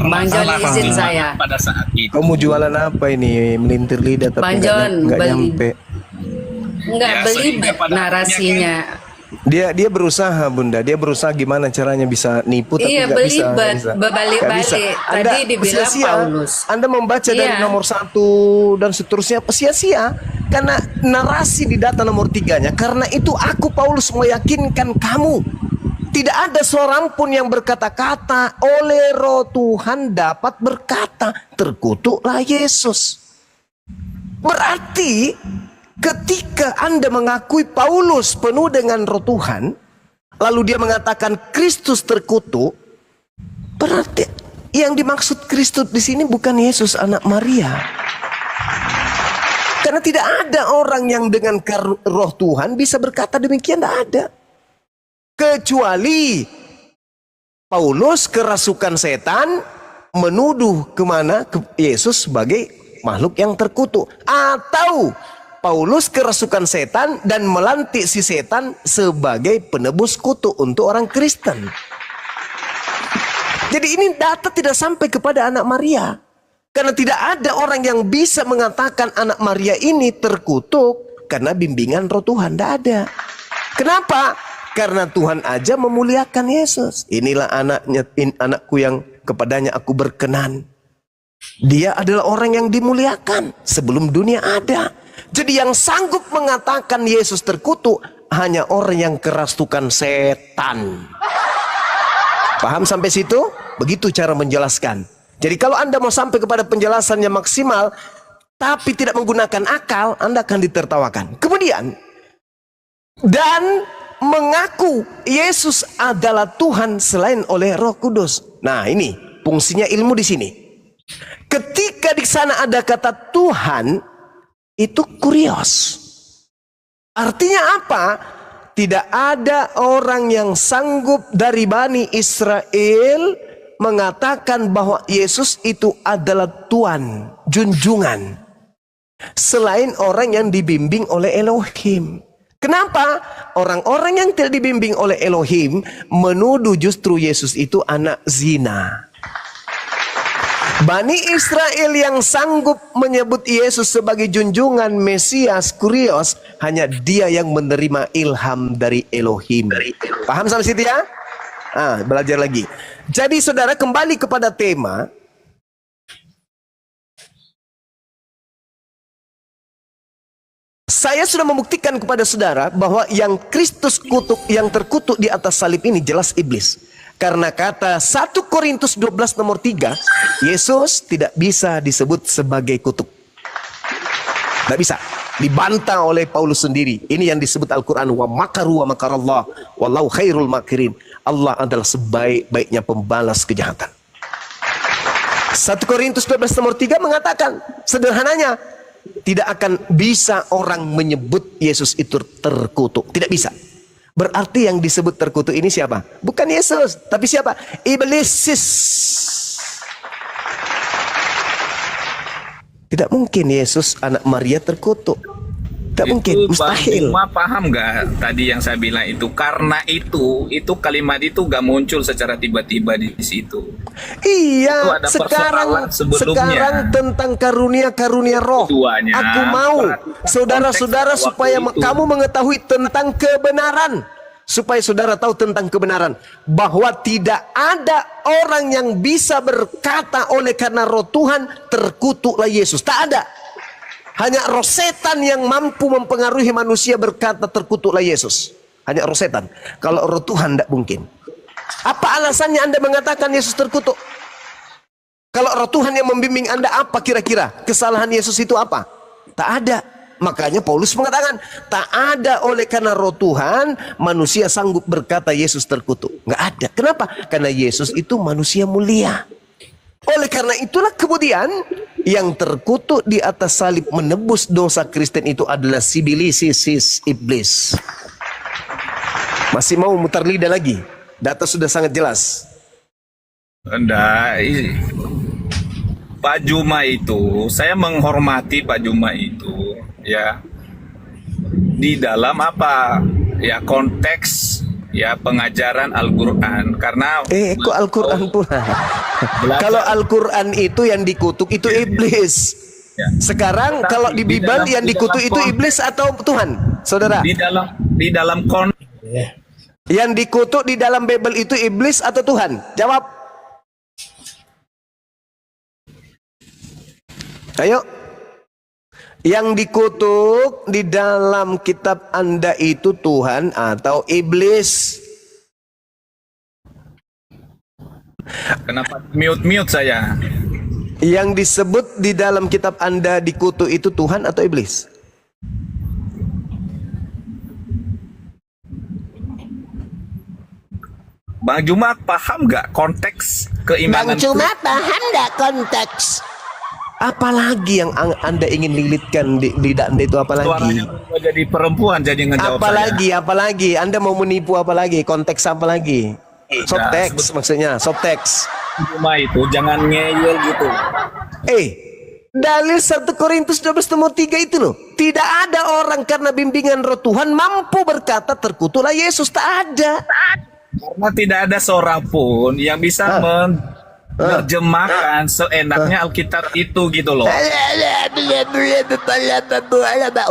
Speaker 10: izin saya pada saat itu.
Speaker 1: Kamu jualan apa ini? Melintir lidah tapi nggak nyampe.
Speaker 12: Enggak belibet narasinya.
Speaker 1: Dia berusaha, Bunda. Dia berusaha gimana caranya bisa nipu tapi
Speaker 12: Iya,
Speaker 1: nggak bisa.
Speaker 12: belibet, berbalik-balik. Tadi dibilang
Speaker 1: sia-sia.
Speaker 12: Paulus.
Speaker 1: Anda membaca dari nomor 1 dan seterusnya sia-sia karena narasi di data nomor 3-nya. Karena itu aku Paulus meyakinkan kamu tidak ada seorang pun yang berkata-kata oleh Roh Tuhan dapat berkata terkutuklah Yesus. Berarti ketika Anda mengakui Paulus penuh dengan Roh Tuhan, lalu dia mengatakan Kristus terkutuk, berarti yang dimaksud Kristus di sini bukan Yesus anak Maria. Karena tidak ada orang yang dengan Roh Tuhan bisa berkata demikian, tidak ada. Kecuali Paulus kerasukan setan menuduh kemana ke Yesus sebagai makhluk yang terkutuk, atau Paulus kerasukan setan dan melantik si setan sebagai penebus kutuk untuk orang Kristen. Jadi ini data tidak sampai kepada anak Maria. Karena tidak ada orang yang bisa mengatakan anak Maria ini terkutuk karena bimbingan Roh Tuhan. Tidak ada. Kenapa? Karena Tuhan aja memuliakan Yesus. Inilah anakku yang kepadanya aku berkenan. Dia adalah orang yang dimuliakan sebelum dunia ada. Jadi yang sanggup mengatakan Yesus terkutuk hanya orang yang kerasukan setan. Paham sampai situ? Begitu cara menjelaskan. Jadi kalau Anda mau sampai kepada penjelasan yang maksimal tapi tidak menggunakan akal, Anda akan ditertawakan. Kemudian, dan mengaku Yesus adalah Tuhan selain oleh Roh Kudus. Nah, ini fungsinya ilmu di sini. Ketika di sana ada kata Tuhan, itu kurios. Artinya apa? Tidak ada orang yang sanggup dari Bani Israel mengatakan bahwa Yesus itu adalah Tuhan, junjungan, selain orang yang dibimbing oleh Elohim. Kenapa? Orang-orang yang tidak dibimbing oleh Elohim menuduh justru Yesus itu anak zina. Bani Israel yang sanggup menyebut Yesus sebagai junjungan Mesias kurios, hanya dia yang menerima ilham dari Elohim. Paham sampai situ ya? Belajar lagi. Jadi saudara, kembali kepada tema. Saya sudah membuktikan kepada saudara bahwa yang Kristus kutuk, yang terkutuk di atas salib ini jelas iblis. Karena kata 1 Korintus 12 nomor 3, Yesus tidak bisa disebut sebagai kutuk. Tidak bisa. Dibantah oleh Paulus sendiri. Ini yang disebut Al-Quran. Wa makaru wa makarallah. Wallahu khairul makirin. Allah adalah sebaik-baiknya pembalas kejahatan. 1 Korintus 12 nomor 3 mengatakan, sederhananya, tidak akan bisa orang menyebut Yesus itu terkutuk. Tidak bisa. Berarti yang disebut terkutuk ini siapa? Bukan Yesus, tapi siapa? Iblis. Tidak mungkin Yesus anak Maria terkutuk. Tidak mungkin, mustahil.
Speaker 10: Bang Juma paham nggak tadi yang saya bilang itu? Karena itu kalimat itu nggak muncul secara tiba-tiba di situ.
Speaker 1: Iya,
Speaker 10: ada
Speaker 1: sekarang
Speaker 10: persoalan sebelumnya.
Speaker 1: tentang karunia roh.
Speaker 10: Keduanya,
Speaker 1: Aku mau saudara-saudara
Speaker 10: konteks
Speaker 1: supaya
Speaker 10: waktu itu.
Speaker 1: kamu mengetahui tentang kebenaran. Supaya saudara tahu tentang kebenaran. Bahwa tidak ada orang yang bisa berkata oleh karena roh Tuhan terkutuklah Yesus. Tak ada. Hanya roh setan yang mampu mempengaruhi manusia berkata terkutuklah Yesus. Hanya roh setan. Kalau roh Tuhan tidak mungkin. Apa alasannya Anda mengatakan Yesus terkutuk? Kalau roh Tuhan yang membimbing Anda, apa kira-kira kesalahan Yesus itu apa? Tak ada. Makanya Paulus mengatakan, tak ada oleh karena roh Tuhan manusia sanggup berkata Yesus terkutuk. Nggak ada. Kenapa? Karena Yesus itu manusia mulia. Oleh karena itulah kemudian yang terkutuk di atas salib menebus dosa Kristen itu adalah sibilisis iblis. Masih mau mutar lidah lagi? Data sudah sangat jelas.
Speaker 10: Enggak, Pak Juma itu, saya menghormati Pak Juma itu, ya, di dalam apa, ya, konteks, ya, pengajaran Al-Quran. Karena
Speaker 1: kok Al-Quran pula? Kalau Al-Quran itu yang dikutuk itu iblis.
Speaker 10: Ya.
Speaker 1: Sekarang
Speaker 10: Tapi
Speaker 1: kalau di Bible yang dikutuk itu iblis atau Tuhan, saudara?
Speaker 10: Di dalam konteks.
Speaker 1: Yang dikutuk di dalam Bible itu iblis atau Tuhan? Jawab. Ayo. Yang dikutuk di dalam kitab Anda itu Tuhan atau iblis?
Speaker 10: Kenapa mute saya?
Speaker 1: Yang disebut di dalam kitab Anda dikutuk itu Tuhan atau iblis?
Speaker 10: Bang Juma paham nggak konteks keimanan?
Speaker 1: Bang Juma paham nggak konteks? Apalagi yang Anda ingin lilitkan di lidah Anda itu apalagi?
Speaker 10: Suaranya jadi perempuan jadi ngejawab
Speaker 1: apalagi Anda mau menipu apalagi? Konteks apa lagi? Subteks maksudnya, subteks.
Speaker 10: Cuma itu jangan ngeyel gitu.
Speaker 1: Dalil 1 Korintus 12 nomor 3 itu loh. Tidak ada orang karena bimbingan roh Tuhan mampu berkata terkutuklah Yesus. Tak ada.
Speaker 10: Karena tidak ada seorang pun yang bisa menerjemahkan seenaknya Alkitab itu gitu loh.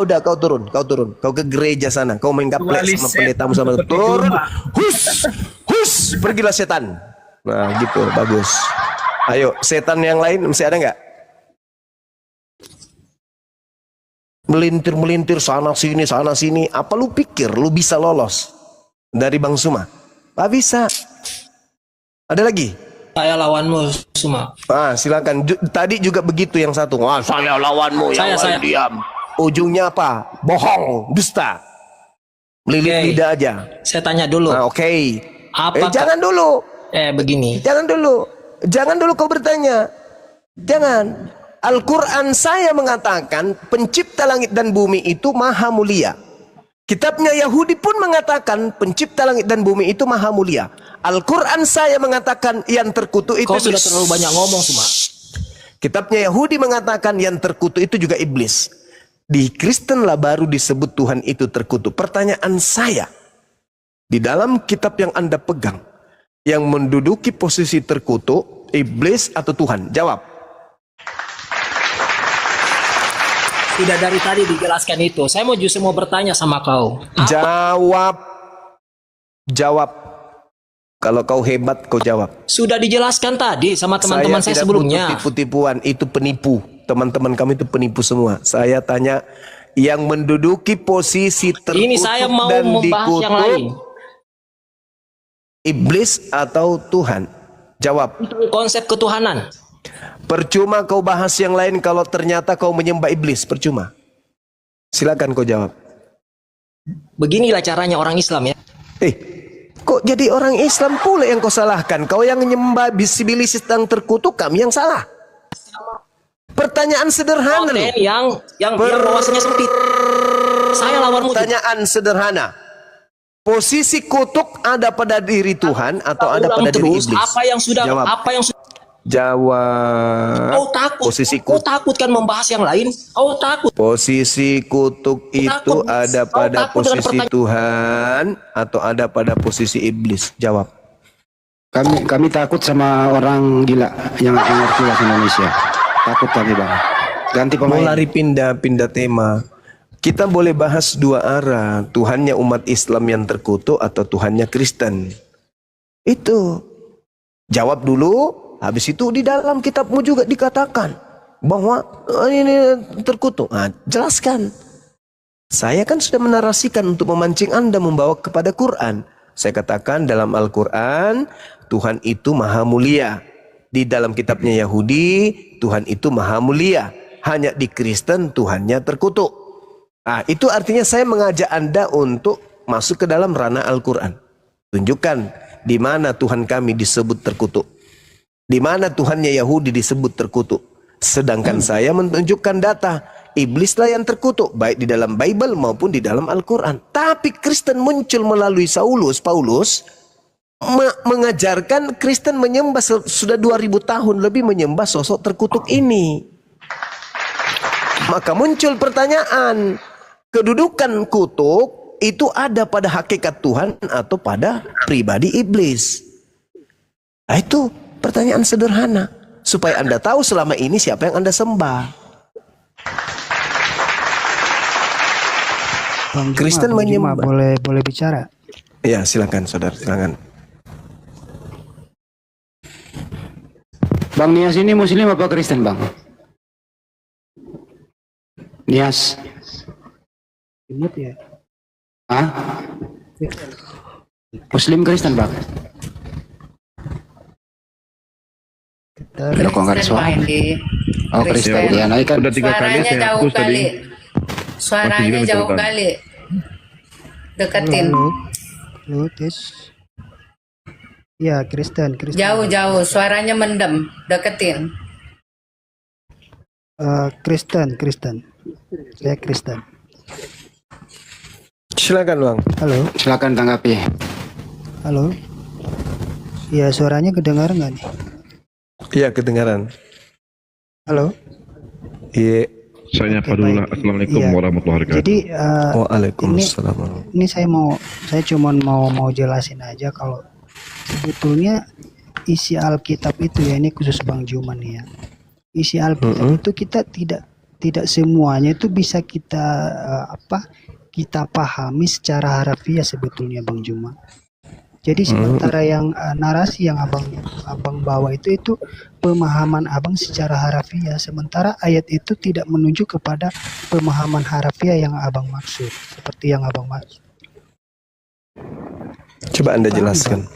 Speaker 1: Udah kau turun. Kau ke gereja sana. Kau main gaplek sama pendetamu sama turun. Hus, pergilah setan. Nah gitu, bagus. Ayo, setan yang lain masih ada nggak? Melintir sana sini. Apa lu pikir lu bisa lolos dari Bang Suma? Tak bisa. Ada lagi?
Speaker 7: Saya lawanmu, Suma.
Speaker 1: Silakan. Tadi juga begitu yang satu. Saya lawanmu, yang lain diam. Ujungnya apa? Bohong, dusta. Melilit lidah aja.
Speaker 7: Saya tanya dulu.
Speaker 1: Oke.
Speaker 7: Apakah...
Speaker 1: Jangan dulu.
Speaker 7: Begini.
Speaker 1: Jangan dulu kau bertanya. Jangan. Al-Quran saya mengatakan pencipta langit dan bumi itu maha mulia. Kitabnya Yahudi pun mengatakan pencipta langit dan bumi itu maha mulia. Al-Quran saya mengatakan yang terkutuk itu...
Speaker 7: Kau sudah terlalu banyak ngomong, Suma.
Speaker 1: Kitabnya Yahudi mengatakan yang terkutuk itu juga iblis. Di Kristen lah baru disebut Tuhan itu terkutuk. Pertanyaan saya, di dalam kitab yang Anda pegang, yang menduduki posisi terkutuk, iblis atau Tuhan? Jawab.
Speaker 7: Tidak dari tadi dijelaskan itu. Saya justru mau bertanya sama kau.
Speaker 1: Jawab. Kalau kau hebat, kau jawab.
Speaker 7: Sudah dijelaskan tadi sama teman-teman saya
Speaker 1: tidak
Speaker 7: sebelumnya.
Speaker 1: butuh tipu-tipuan, itu penipu. Teman-teman kami itu penipu semua. Saya tanya, yang menduduki posisi terkutuk
Speaker 7: Ini saya mau
Speaker 1: dan
Speaker 7: membahas yang lain.
Speaker 1: dikutuk, iblis atau Tuhan? Jawab.
Speaker 7: Itu konsep ketuhanan.
Speaker 1: Percuma kau bahas yang lain kalau ternyata kau menyembah iblis, percuma. Silakan kau jawab.
Speaker 7: Beginilah caranya orang Islam ya.
Speaker 1: Kok jadi orang Islam pula yang kau salahkan? Kau yang menyembah iblis yang terkutuk, kami yang salah. Pertanyaan sederhana loh.
Speaker 7: Yang wawasannya sempit. Saya lawanmu.
Speaker 1: Pertanyaan sederhana. Posisi kutuk ada pada diri Tuhan atau ada pada diri iblis?
Speaker 7: Apa yang sudah
Speaker 1: Jawab. Jawab.
Speaker 7: Kau takut. Kau takut kan membahas yang lain? Kau takut.
Speaker 1: Posisi kutuk itu ada pada posisi Tuhan atau ada pada posisi iblis? Jawab.
Speaker 6: Kami takut sama orang gila yang nggak ngerti bahasa Indonesia. Takut kami bang. Ganti
Speaker 1: Mau
Speaker 6: pemain.
Speaker 1: lari pindah tema. Kita boleh bahas dua arah. Tuhannya umat Islam yang terkutuk atau Tuhannya Kristen. Itu. Jawab dulu. Habis itu di dalam kitabmu juga dikatakan bahwa ini terkutuk. Nah, jelaskan. Saya kan sudah menarasikan untuk memancing Anda membawa kepada Quran. Saya katakan dalam Al-Quran, Tuhan itu maha mulia. Di dalam kitabnya Yahudi, Tuhan itu maha mulia. Hanya di Kristen, Tuhannya terkutuk. Nah, itu artinya saya mengajak Anda untuk masuk ke dalam ranah Al-Quran. Tunjukkan di mana Tuhan kami disebut terkutuk. Di mana Tuhannya Yahudi disebut terkutuk. Sedangkan saya menunjukkan data. Iblislah yang terkutuk. Baik di dalam Bible maupun di dalam Al-Quran. Tapi Kristen muncul melalui Paulus. Mengajarkan Kristen menyembah sudah 2000 tahun lebih menyembah sosok terkutuk ini. Maka muncul pertanyaan. Kedudukan kutuk itu ada pada hakikat Tuhan atau pada pribadi iblis? Nah, itu pertanyaan sederhana supaya Anda tahu selama ini siapa yang Anda sembah.
Speaker 13: Bang
Speaker 1: Kristen menyembah.
Speaker 13: Boleh bicara?
Speaker 1: Ya, silakan saudara, silakan.
Speaker 6: Bang Nias ini Muslim apa Kristen bang? Nias.
Speaker 13: Imut ya.
Speaker 6: Hah? Muslim Kristen bang? Kok nggak ada suara? Oh Kristen, ya naik kan.
Speaker 12: Udah 3 kali saya hapus tadi. Suaranya jauh kali. Deketin.
Speaker 13: Halo, tes. Ya, Kristen.
Speaker 12: Jauh, suaranya mendem. Deketin.
Speaker 13: Kristen. Saya Kristen.
Speaker 1: Silakan Bang.
Speaker 13: Halo.
Speaker 6: Silakan tanggapi.
Speaker 13: Halo. Ya, suaranya kedengaran nggak nih?
Speaker 1: Iya, kedengaran.
Speaker 13: Halo.
Speaker 1: Iya.
Speaker 14: Saya nyapa dulu lah. Assalamualaikum warahmatullahi wabarakatuh.
Speaker 13: Jadi
Speaker 1: Waalaikumsalam.
Speaker 13: ini saya cuma mau jelasin aja kalau sebetulnya isi Alkitab itu ya, ini khusus Bang Juman ya. Isi Alkitab itu kita tidak semuanya itu bisa kita kita pahami secara harafiah sebetulnya Bang Juman. Jadi sementara yang narasi yang abang bawa itu pemahaman abang secara harafiah, sementara ayat itu tidak menuju kepada pemahaman harafiah yang abang maksud, seperti yang abang maksud.
Speaker 1: Coba Anda jelaskan.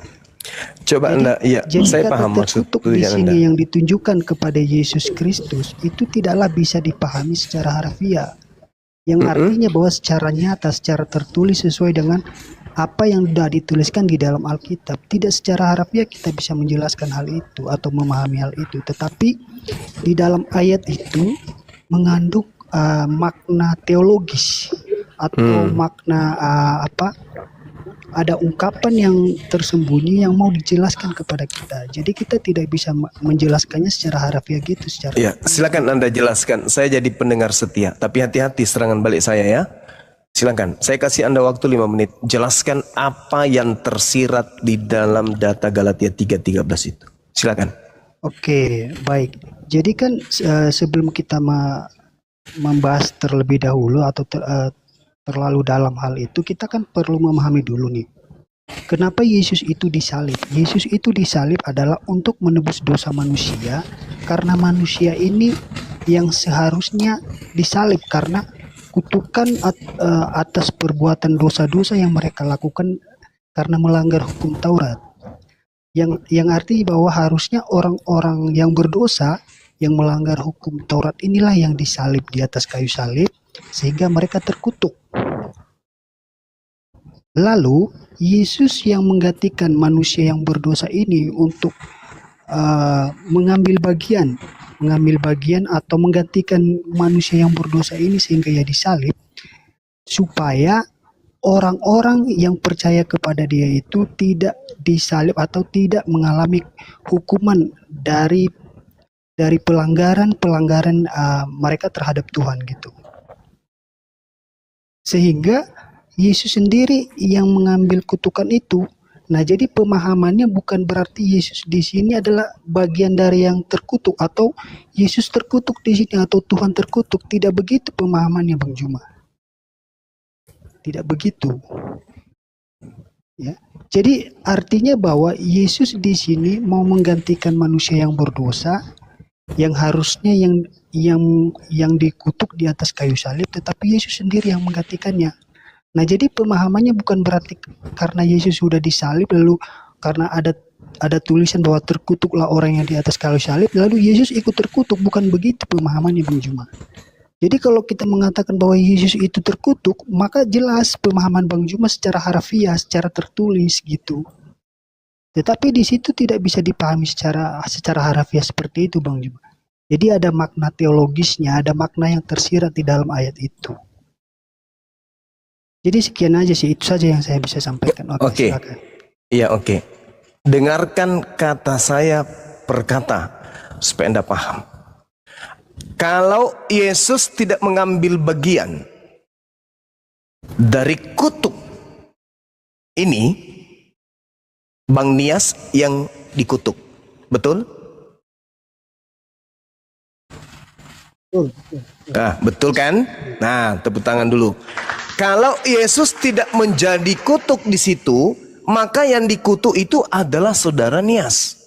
Speaker 1: Coba Anda, iya, saya paham maksud
Speaker 13: di sini yang ditunjukkan kepada Yesus Kristus itu tidaklah bisa dipahami secara harafiah, yang artinya bahwa secara nyata, secara tertulis sesuai dengan apa yang sudah dituliskan di dalam Alkitab. Tidak secara harafiah kita bisa menjelaskan hal itu atau memahami hal itu, tetapi di dalam ayat itu mengandung makna teologis atau makna ada ungkapan yang tersembunyi yang mau dijelaskan kepada kita. Jadi kita tidak bisa menjelaskannya secara harafiah gitu.
Speaker 1: Ya, silakan Anda jelaskan. Saya jadi pendengar setia, tapi hati-hati serangan balik saya ya. Silakan, saya kasih Anda waktu 5 menit. Jelaskan apa yang tersirat di dalam data Galatia 3:13 itu. Silakan.
Speaker 13: Oke, baik. Jadi kan sebelum kita membahas terlebih dahulu atau terlalu dalam hal itu, kita kan perlu memahami dulu nih Kenapa Yesus itu disalib? Yesus itu disalib adalah untuk menebus dosa manusia, karena manusia ini yang seharusnya disalib karena kutukan atas perbuatan dosa-dosa yang mereka lakukan karena melanggar hukum Taurat. Yang artinya bahwa harusnya orang-orang yang berdosa yang melanggar hukum Taurat inilah yang disalib di atas kayu salib sehingga mereka terkutuk. Lalu Yesus yang menggantikan manusia yang berdosa ini untuk mengambil bagian atau menggantikan manusia yang berdosa ini sehingga ia disalib supaya orang-orang yang percaya kepada dia itu tidak disalib atau tidak mengalami hukuman dari pelanggaran mereka terhadap Tuhan gitu. Sehingga Yesus sendiri yang mengambil kutukan itu. Nah, jadi pemahamannya bukan berarti Yesus di sini adalah bagian dari yang terkutuk atau Yesus terkutuk di sini atau Tuhan terkutuk. Tidak begitu pemahamannya, Bang Juma. Tidak begitu. Ya. Jadi artinya bahwa Yesus di sini mau menggantikan manusia yang berdosa yang harusnya yang dikutuk di atas kayu salib, tetapi Yesus sendiri yang menggantikannya. Nah, jadi pemahamannya bukan berarti karena Yesus sudah disalib lalu karena ada tulisan bahwa terkutuklah orang yang di atas kayu salib lalu Yesus ikut terkutuk, bukan begitu pemahamannya, Bang Juma. Jadi kalau kita mengatakan bahwa Yesus itu terkutuk, maka jelas pemahaman Bang Juma secara harfiah, secara tertulis gitu. Tetapi di situ tidak bisa dipahami secara harfiah seperti itu, Bang Juma. Jadi ada makna teologisnya, ada makna yang tersirat di dalam ayat itu. Jadi sekian aja sih, itu saja yang saya bisa sampaikan. Oke. Silakan.
Speaker 1: Iya, oke. Dengarkan kata saya per kata supaya Anda paham. Kalau Yesus tidak mengambil bagian dari kutuk ini, Bang Nias yang dikutuk. Betul? Nah, betul kan? Nah, tepuk tangan dulu. Kalau Yesus tidak menjadi kutuk di situ, maka yang dikutuk itu adalah saudara Nias.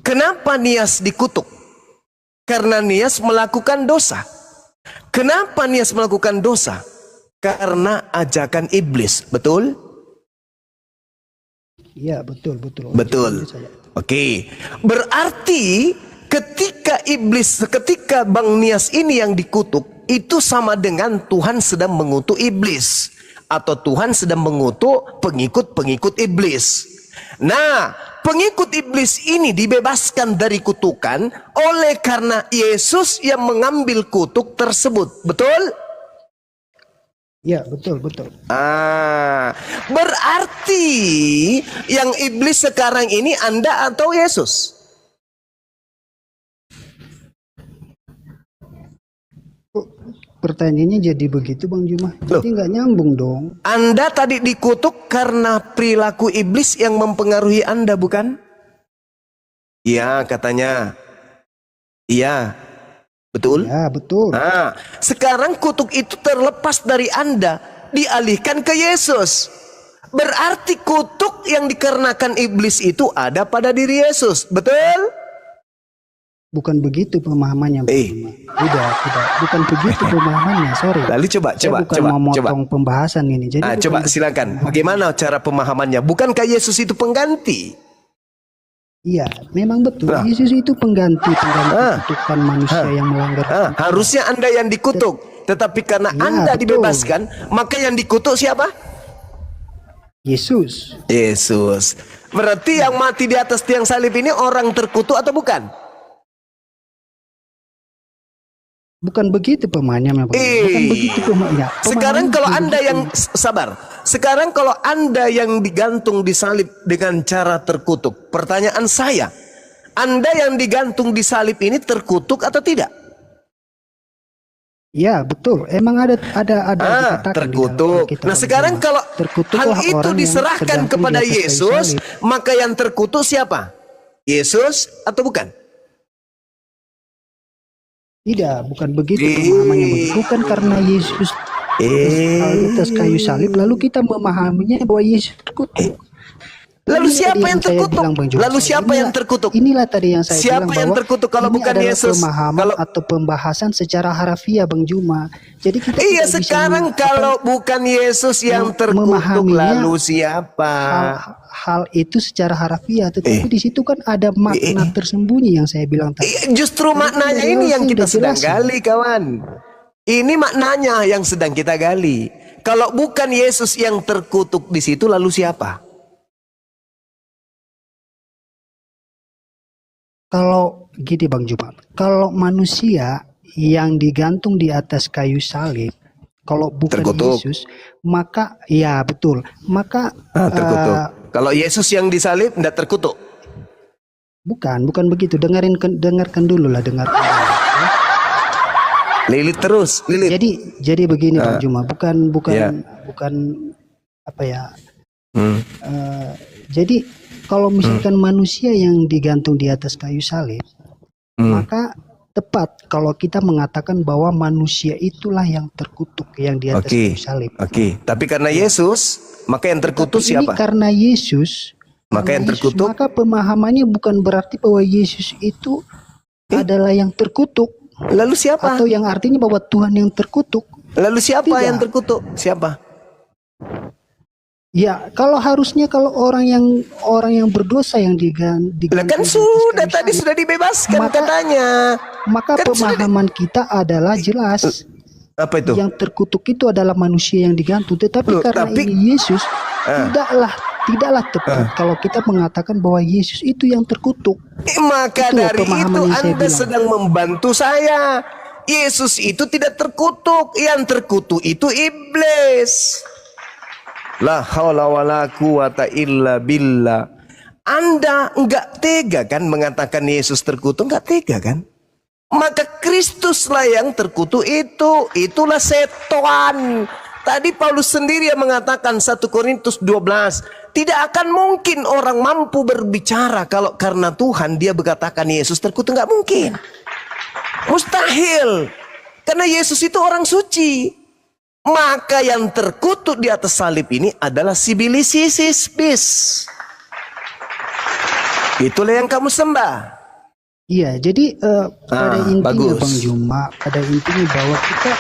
Speaker 1: Kenapa Nias dikutuk? Karena Nias melakukan dosa. Kenapa Nias melakukan dosa? Karena ajakan iblis, betul?
Speaker 13: Iya, betul.
Speaker 1: Betul. Oke. Berarti ketika Bang Nias ini yang dikutuk, itu sama dengan Tuhan sedang mengutuk iblis atau Tuhan sedang mengutuk pengikut-pengikut iblis. Nah, pengikut iblis ini dibebaskan dari kutukan oleh karena Yesus yang mengambil kutuk tersebut. Betul?
Speaker 13: Ya, betul.
Speaker 1: Berarti yang iblis sekarang ini Anda atau Yesus?
Speaker 13: Pertanyaannya jadi begitu, Bang Juma. Jadi nggak nyambung dong.
Speaker 1: Anda tadi dikutuk karena perilaku iblis yang mempengaruhi Anda, bukan? Iya, katanya. Iya. Betul?
Speaker 13: Ya, betul.
Speaker 1: Nah, sekarang kutuk itu terlepas dari Anda, dialihkan ke Yesus. Berarti kutuk yang dikarenakan iblis itu ada pada diri Yesus. Betul?
Speaker 13: Bukan begitu pemahamannya, Bang Juma. Tidak. Bukan begitu pemahamannya, sorry.
Speaker 1: Lalu coba.
Speaker 13: Mau motong pembahasan ini. Jadi
Speaker 1: coba silakan. Bagaimana cara pemahamannya? Bukankah Yesus itu pengganti?
Speaker 13: Iya, memang betul. Yesus itu pengganti kutukan manusia yang melanggar.
Speaker 1: Harusnya Anda yang dikutuk, tetapi karena Anda dibebaskan, maka yang dikutuk siapa?
Speaker 13: Yesus.
Speaker 1: Berarti yang mati di atas tiang salib ini orang terkutuk atau bukan?
Speaker 13: Bukan begitu pemahamannya, Bang. Bukan begitu pemahamannya.
Speaker 1: Sekarang kalau Anda yang sabar. Sekarang kalau Anda yang digantung di salib dengan cara terkutuk. Pertanyaan saya, Anda yang digantung di salib ini terkutuk atau tidak?
Speaker 13: Ya, betul. Emang ada
Speaker 1: terkutuk. Nah, sekarang kalau hal itu diserahkan kepada Yesus, maka yang terkutuk siapa? Yesus atau bukan?
Speaker 13: Tidak, bukan begitu pemahamannya. Bukan karena Yesus di atas kayu salib, lalu kita memahaminya bahwa Yesus terkutuk.
Speaker 1: Lalu
Speaker 13: Ini
Speaker 1: siapa
Speaker 13: tadi
Speaker 1: yang
Speaker 13: saya
Speaker 1: terkutuk?
Speaker 13: bilang, Bang Juma.
Speaker 1: Lalu siapa yang terkutuk?
Speaker 13: Inilah tadi yang saya
Speaker 1: Siapa
Speaker 13: bilang
Speaker 1: yang
Speaker 13: bahwa
Speaker 1: terkutuk kalau
Speaker 13: ini
Speaker 1: bukan
Speaker 13: adalah
Speaker 1: Yesus?
Speaker 13: pemahaman
Speaker 1: Kalau
Speaker 13: atau pembahasan secara harafiah, Bang Juma. Jadi kita
Speaker 1: iya,
Speaker 13: tidak bisa
Speaker 1: sekarang kalau bukan Yesus yang terkutuk,
Speaker 13: memahaminya
Speaker 1: lalu siapa?
Speaker 13: hal itu secara harafiah, tetapi di situ kan ada makna tersembunyi yang saya bilang tadi.
Speaker 1: Justru maknanya
Speaker 13: dari
Speaker 1: ini
Speaker 13: awal
Speaker 1: yang
Speaker 13: saya
Speaker 1: kita
Speaker 13: udah
Speaker 1: sedang
Speaker 13: jelasin.
Speaker 1: gali, kawan. Ini maknanya yang sedang kita gali. Kalau bukan Yesus yang terkutuk di situ, lalu siapa?
Speaker 13: Kalau gini Bang Juma, kalau manusia yang digantung di atas kayu salib, kalau bukan
Speaker 1: Terkutuk.
Speaker 13: Yesus, maka ya betul, maka
Speaker 1: Terkutuk. Kalau Yesus yang disalib, tidak terkutuk.
Speaker 13: bukan begitu. Dengarkan dulu lah, dengarkan.
Speaker 1: Lilit terus, lilit.
Speaker 13: Jadi begini Bang Juma, bukan
Speaker 1: Ya.
Speaker 13: apa ya? Jadi kalau misalkan manusia yang digantung di atas kayu salib, maka tepat kalau kita mengatakan bahwa manusia itulah yang terkutuk, yang di atas kayu salib.
Speaker 1: Oke. Tapi karena Yesus, maka yang terkutuk
Speaker 13: Tapi ini
Speaker 1: siapa?
Speaker 13: karena Yesus,
Speaker 1: Maka yang terkutuk,
Speaker 13: maka pemahamannya bukan berarti bahwa Yesus itu adalah yang terkutuk.
Speaker 1: Lalu siapa?
Speaker 13: Atau yang artinya bahwa Tuhan yang terkutuk.
Speaker 1: Lalu siapa
Speaker 13: Tidak.
Speaker 1: yang terkutuk? Siapa?
Speaker 13: Ya, kalau harusnya kalau orang yang berdosa yang digantung.
Speaker 1: Lah kan sudah tadi sudah dibebaskan katanya.
Speaker 13: Maka
Speaker 1: Kan
Speaker 13: pemahaman kita adalah jelas.
Speaker 1: Apa itu?
Speaker 13: Yang terkutuk itu adalah manusia yang digantung. Tetapi
Speaker 1: Loh,
Speaker 13: karena
Speaker 1: tapi-
Speaker 13: ini Yesus, tidaklah tepat kalau kita mengatakan bahwa Yesus itu yang terkutuk.
Speaker 1: Maka
Speaker 13: Itu
Speaker 1: dari
Speaker 13: pemahaman
Speaker 1: itu
Speaker 13: yang saya
Speaker 1: Anda
Speaker 13: bilang.
Speaker 1: sedang membantu saya. Yesus itu tidak terkutuk. Yang terkutuk itu iblis. La haula wala quwata illa billah. Anda enggak tega kan mengatakan Yesus terkutuk? Enggak tega kan? Maka Kristuslah yang terkutuk itu. Itulah setan. Tadi Paulus sendiri yang mengatakan 1 Korintus 12. Tidak akan mungkin orang mampu berbicara kalau karena Tuhan dia berkatakan Yesus terkutuk. Enggak mungkin. Mustahil. Karena Yesus itu orang suci. Maka yang terkutuk di atas salib ini adalah sibilisisis bis. Itulah yang kamu sembah.
Speaker 13: Iya, jadi pada intinya
Speaker 1: bagus.
Speaker 13: Bang Juma, pada intinya bahwa kita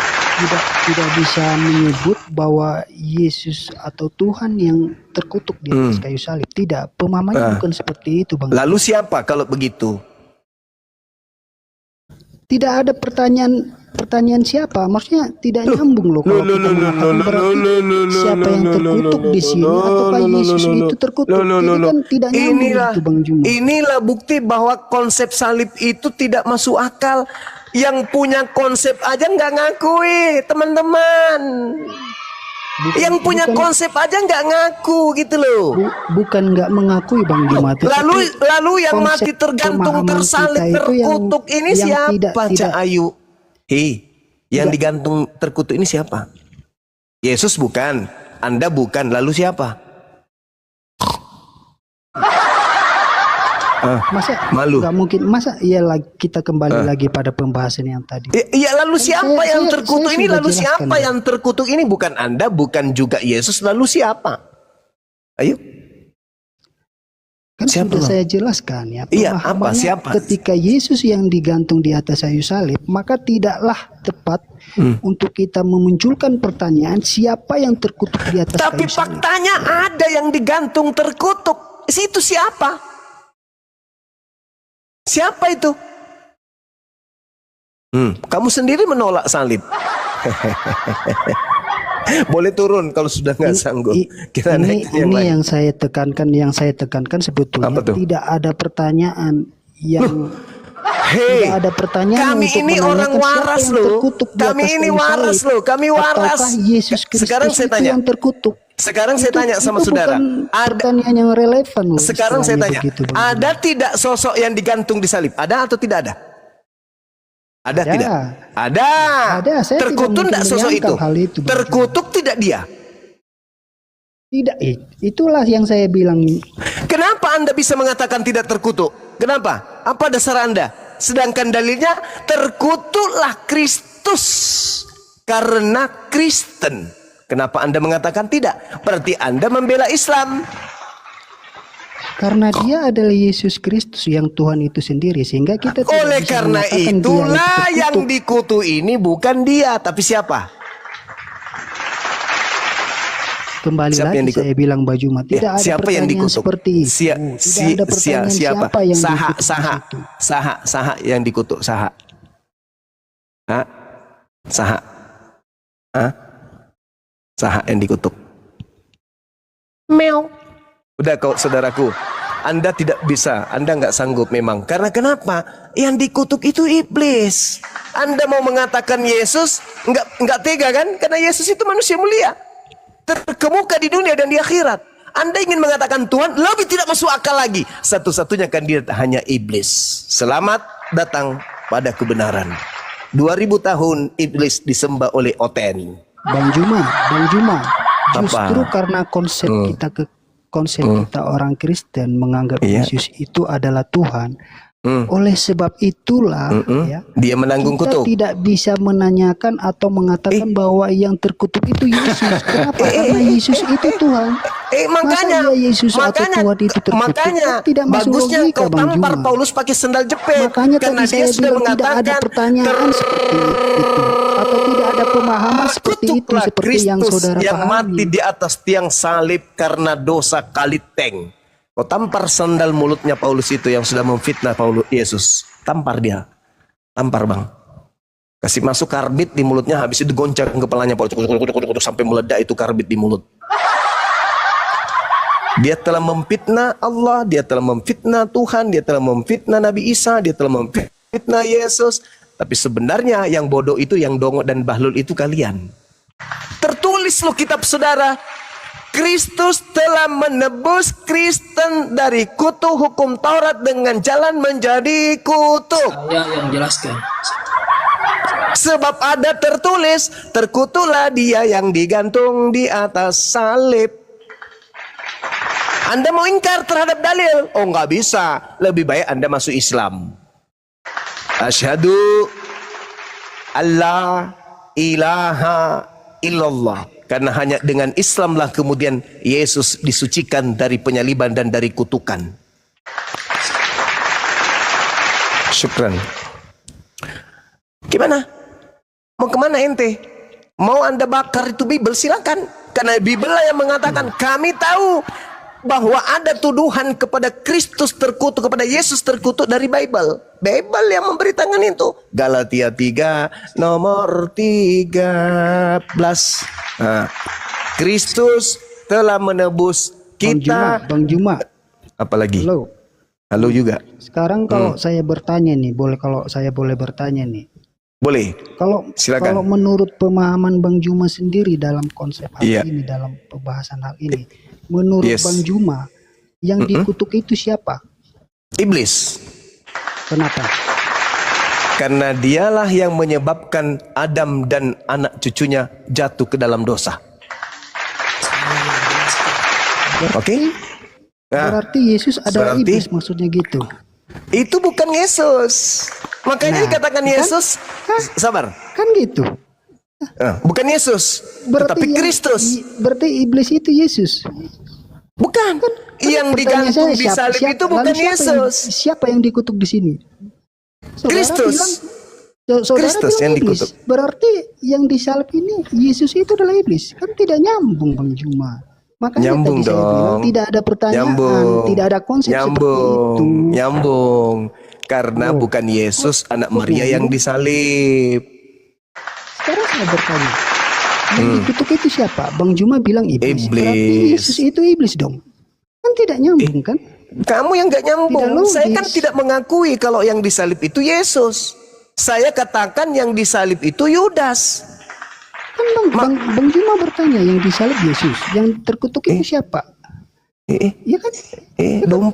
Speaker 13: tidak bisa menyebut bahwa Yesus atau Tuhan yang terkutuk di atas kayu salib. Tidak, pemahamannya bukan seperti itu, Bang.
Speaker 1: Lalu siapa kalau begitu?
Speaker 13: Tidak ada pertanyaan siapa, maksudnya tidak nyambung loh kalau kita mengatakan berarti siapa yang terkutuk di sini ataukah Yesus itu terkutuk. Jadi kan tidak nyambung itu Bang Juma.
Speaker 1: Inilah bukti bahwa konsep salib itu tidak masuk akal. Yang punya konsep aja nggak ngakui, teman-teman. Yang punya konsep aja nggak ngaku gitu loh.
Speaker 13: Bukan nggak mengakui Bang Juma.
Speaker 1: Lalu yang
Speaker 13: konsep
Speaker 1: mati tergantung
Speaker 13: pemahaman
Speaker 1: tersalib
Speaker 13: kita itu
Speaker 1: terkutuk ini
Speaker 13: yang
Speaker 1: siapa,
Speaker 13: tidak-
Speaker 1: Cak Ayu? Yang digantung terkutuk ini siapa? Yesus bukan, Anda bukan, lalu siapa?
Speaker 13: Masa
Speaker 1: malu.
Speaker 13: nggak mungkin, masa kita kembali lagi pada pembahasan yang tadi.
Speaker 1: Iya, lalu siapa yang terkutuk ini?
Speaker 13: sudah
Speaker 1: Lalu
Speaker 13: jelaskan,
Speaker 1: siapa
Speaker 13: ya.
Speaker 1: yang terkutuk ini? Bukan Anda, bukan juga Yesus. Lalu siapa? Ayo.
Speaker 13: Kan sudah saya jelaskan ya.
Speaker 1: Iya, apa?
Speaker 13: Pemahamannya
Speaker 1: Siapa?
Speaker 13: ketika Yesus yang digantung di atas kayu salib, maka tidaklah tepat untuk kita memunculkan pertanyaan siapa yang terkutuk di atas
Speaker 1: Tapi
Speaker 13: kayu salib.
Speaker 1: faktanya ada yang digantung terkutuk. Itu siapa? Siapa itu? Kamu sendiri menolak salib. Boleh turun kalau sudah nggak sanggup. Kita naik ke yang
Speaker 13: Ini
Speaker 1: lain.
Speaker 13: yang saya tekankan sebetulnya
Speaker 1: Apa tuh?
Speaker 13: tidak ada pertanyaan yang
Speaker 1: Hei,
Speaker 13: tidak ada pertanyaan
Speaker 1: kami
Speaker 13: untuk
Speaker 1: ini orang
Speaker 13: menanyakan siapa
Speaker 1: waras
Speaker 13: yang
Speaker 1: loh.
Speaker 13: terkutuk di
Speaker 1: Kami
Speaker 13: atas
Speaker 1: ini
Speaker 13: kayu
Speaker 1: waras
Speaker 13: salib.
Speaker 1: loh. Kami waras.
Speaker 13: Ataukah Yesus Kristus
Speaker 1: Sekarang saya
Speaker 13: itu
Speaker 1: tanya.
Speaker 13: yang terkutuk?
Speaker 1: Sekarang saya tanya sama
Speaker 13: Itu
Speaker 1: saudara.
Speaker 13: bukan pertanyaan yang relevan loh.
Speaker 1: Sekarang saya
Speaker 13: istilahnya
Speaker 1: tanya,
Speaker 13: begitu, Bang.
Speaker 1: ada tidak sosok yang digantung di salib? Ada atau tidak ada? Ada
Speaker 13: Ada.
Speaker 1: tidak? Ada.
Speaker 13: Ada, saya
Speaker 1: Terkutuk
Speaker 13: tidak
Speaker 1: tidak
Speaker 13: mungkin
Speaker 1: sosok itu?
Speaker 13: menyangkal hal itu, Bang.
Speaker 1: Terkutuk tidak dia?
Speaker 13: Tidak, itulah yang saya bilang.
Speaker 1: Kenapa Anda bisa mengatakan tidak terkutuk? Kenapa? Apa dasar Anda? Sedangkan dalilnya terkutuklah Kristus. karena Kristen. Kenapa Anda mengatakan tidak? Berarti Anda membela Islam.
Speaker 13: Karena dia adalah Yesus Kristus yang Tuhan itu sendiri, sehingga kita tidak
Speaker 1: Oleh
Speaker 13: bisa
Speaker 1: karena
Speaker 13: mengatakan
Speaker 1: itulah
Speaker 13: dia itu
Speaker 1: yang dikutuk ini bukan dia, tapi siapa?
Speaker 13: Kembali
Speaker 1: Siapa yang
Speaker 13: lagi
Speaker 1: dikutuk?
Speaker 13: saya bilang Mbak Juma, tidak ada
Speaker 1: Siapa yang
Speaker 13: pertanyaan
Speaker 1: dikutuk?
Speaker 13: seperti itu. Tidak ada pertanyaan siapa yang dikutuk di situ.
Speaker 1: Saha yang dikutuk, saha. Hah? Saha. Hah? Saha yang dikutuk. Meow. Udah kau saudaraku, Anda tidak bisa, Anda nggak sanggup memang. Karena kenapa? Yang dikutuk itu iblis. Anda mau mengatakan Yesus nggak tega kan? Karena Yesus itu manusia mulia, terkemuka di dunia dan di akhirat. Anda ingin mengatakan Tuhan, lebih tidak masuk akal lagi. Satu-satunya kandidat hanya iblis. Selamat datang pada kebenaran. 2000 tahun iblis disembah oleh Oten.
Speaker 13: Bang Juma, justru karena konsep kita orang Kristen menganggap Yesus itu adalah Tuhan. Oleh sebab itulah ya,
Speaker 1: dia menanggung
Speaker 13: kita
Speaker 1: kutuk.
Speaker 13: tidak bisa menanyakan atau mengatakan bahwa yang terkutuk itu Yesus. Kenapa? Karena Yesus itu Tuhan.
Speaker 1: Makanya
Speaker 13: Masa Yesus atau Tuhan itu terkutuk?
Speaker 1: Makanya
Speaker 13: Tidak masuk
Speaker 1: bagusnya
Speaker 13: logika,
Speaker 1: kau
Speaker 13: Bang
Speaker 1: tampar
Speaker 13: Juma.
Speaker 1: Paulus pakai sendal jepit.
Speaker 13: Makanya
Speaker 1: karena
Speaker 13: tadi
Speaker 1: dia
Speaker 13: saya
Speaker 1: sudah
Speaker 13: bilang tidak ada
Speaker 1: mengatakan
Speaker 13: pertanyaan seperti itu, atau tidak ada pemahaman seperti itu,
Speaker 1: terkutuklah
Speaker 13: seperti yang
Speaker 1: Kristus
Speaker 13: saudara
Speaker 1: yang
Speaker 13: pahami.
Speaker 1: mati di atas tiang salib karena dosa kaliteng. Kau tampar sandal mulutnya Paulus itu yang sudah memfitnah Paulus Yesus. Tampar dia. Tampar bang. Kasih masuk karbit di mulutnya, habis itu goncang kepalanya Paulus sampai meledak itu karbit di mulut. Dia telah memfitnah Allah, dia telah memfitnah Tuhan, dia telah memfitnah Nabi Isa, dia telah memfitnah Yesus. Tapi sebenarnya yang bodoh itu, yang dongok dan bahlul itu kalian. Tertulis loh kitab saudara. Kristus telah menebus Kristen dari kutuk hukum Taurat dengan jalan menjadi kutuk.
Speaker 7: Saya yang jelaskan.
Speaker 1: Sebab ada tertulis, terkutuklah dia yang digantung di atas salib. Anda mau ingkar terhadap dalil? Oh nggak bisa. Lebih baik Anda masuk Islam. Asyhadu alla ilaha illallah. Karena hanya dengan Islamlah kemudian Yesus disucikan dari penyaliban dan dari kutukan. Syukran. Gimana? Mau kemana ente? Mau Anda bakar itu Bible? Silakan. Karena Bible lah yang mengatakan, kami tahu bahwa ada tuduhan kepada Kristus terkutuk, kepada Yesus terkutuk dari Bible. Bible yang memberitakan itu. Galatia 3 nomor 13. Nah, Kristus telah menebus kita.
Speaker 13: Bang Juma.
Speaker 1: Apalagi?
Speaker 13: Halo.
Speaker 1: Halo juga.
Speaker 13: Sekarang kalau saya bertanya nih, kalau saya boleh bertanya nih.
Speaker 1: Boleh. Silakan.
Speaker 13: Kalau menurut pemahaman Bang Juma sendiri dalam konsep hal
Speaker 1: Iya.
Speaker 13: ini, dalam pembahasan hal ini, menurut
Speaker 1: Yes.
Speaker 13: Bang Juma, yang dikutuk itu siapa?
Speaker 1: Iblis.
Speaker 13: Kenapa?
Speaker 1: Karena dialah yang menyebabkan Adam dan anak cucunya jatuh ke dalam dosa. Oke? Nah,
Speaker 13: Berarti Yesus adalah iblis, maksudnya gitu.
Speaker 1: itu bukan Yesus. Makanya dikatakan Yesus. Sabar.
Speaker 13: Kan gitu.
Speaker 1: Bukan Yesus, tetapi Kristus.
Speaker 13: Berarti iblis itu Yesus.
Speaker 1: Bukan. Yang digantung di salib itu bukan Yesus.
Speaker 13: Siapa yang dikutuk di sini?
Speaker 1: Kristus.
Speaker 13: Kristus
Speaker 1: yang
Speaker 13: iblis.
Speaker 1: dikutuk.
Speaker 13: Berarti yang disalib ini Yesus itu adalah iblis. Kan tidak nyambung Bang Juma. Makanya
Speaker 1: Nyambung
Speaker 13: tadi saya bilang
Speaker 1: dong.
Speaker 13: tidak ada pertanyaan, tidak ada konsep seperti itu.
Speaker 1: Nyambung. Karena bukan Yesus anak Maria yang disalib.
Speaker 13: Sekarang saya bertanya, yang dikutuk itu siapa? Bang Juma bilang iblis. Berarti Yesus itu iblis dong. Kan tidak nyambung kan?
Speaker 1: Kamu yang gak nyambung.
Speaker 13: Tidak logis.
Speaker 1: Saya kan tidak mengakui kalau yang disalib itu Yesus. Saya katakan yang disalib itu Yudas.
Speaker 13: Kan Bang Juma bertanya, yang disalib Yesus, yang terkutuk itu siapa? Iya kan?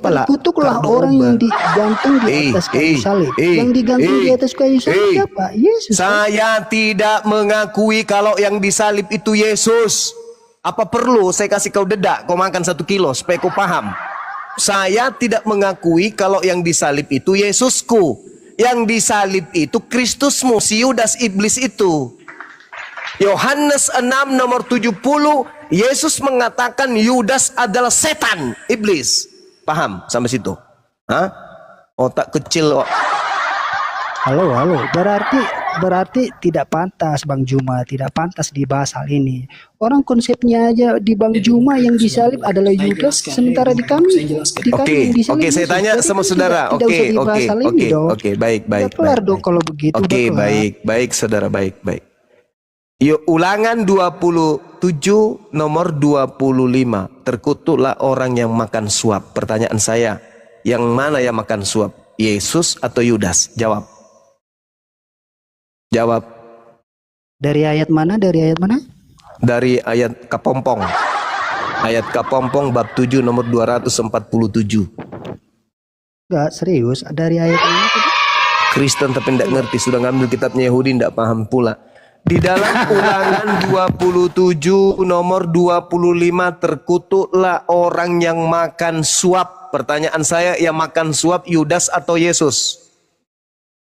Speaker 13: Terkutuklah orang yang digantung di atas kayu salib. Yang digantung di atas kayu salib siapa? Yesus.
Speaker 1: Saya tidak mengakui kalau yang disalib itu Yesus. Apa perlu saya kasih kau dedak, kau makan 1 kilo supaya kau paham? Saya tidak mengakui kalau yang disalib itu Yesusku. Yang disalib itu Kristusmu, si Yudas iblis itu. Yohanes 6 nomor 70, Yesus mengatakan Yudas adalah setan, iblis. Paham sampai situ? Hah? Otak kecil.
Speaker 13: Halo, berarti tidak pantas Bang Juma, tidak pantas dibahas hal ini. Orang konsepnya aja di Bang Juma yang disalib adalah Yudas, sementara di kami
Speaker 1: Oke, saya tanya sama saudara. Oke, baik.
Speaker 13: Kelar dong kalau begitu.
Speaker 1: Oke, baik, saudara, baik. Yuk, Ulangan 27 nomor 25. Terkutuklah orang yang makan suap. Pertanyaan saya, yang mana yang makan suap? Yesus atau Yudas? Jawab.
Speaker 13: Dari ayat mana?
Speaker 1: Dari ayat Kapompong. Ayat Kapompong bab 7 nomor 247.
Speaker 13: Enggak, serius. Dari ayat ini tadi?
Speaker 1: Kristen tapi tidak ngerti, sudah ngambil kitabnya Yahudi tidak paham pula. Di dalam Ulangan 27 nomor 25, terkutuklah orang yang makan suap. Pertanyaan saya, yang makan suap Yudas atau Yesus?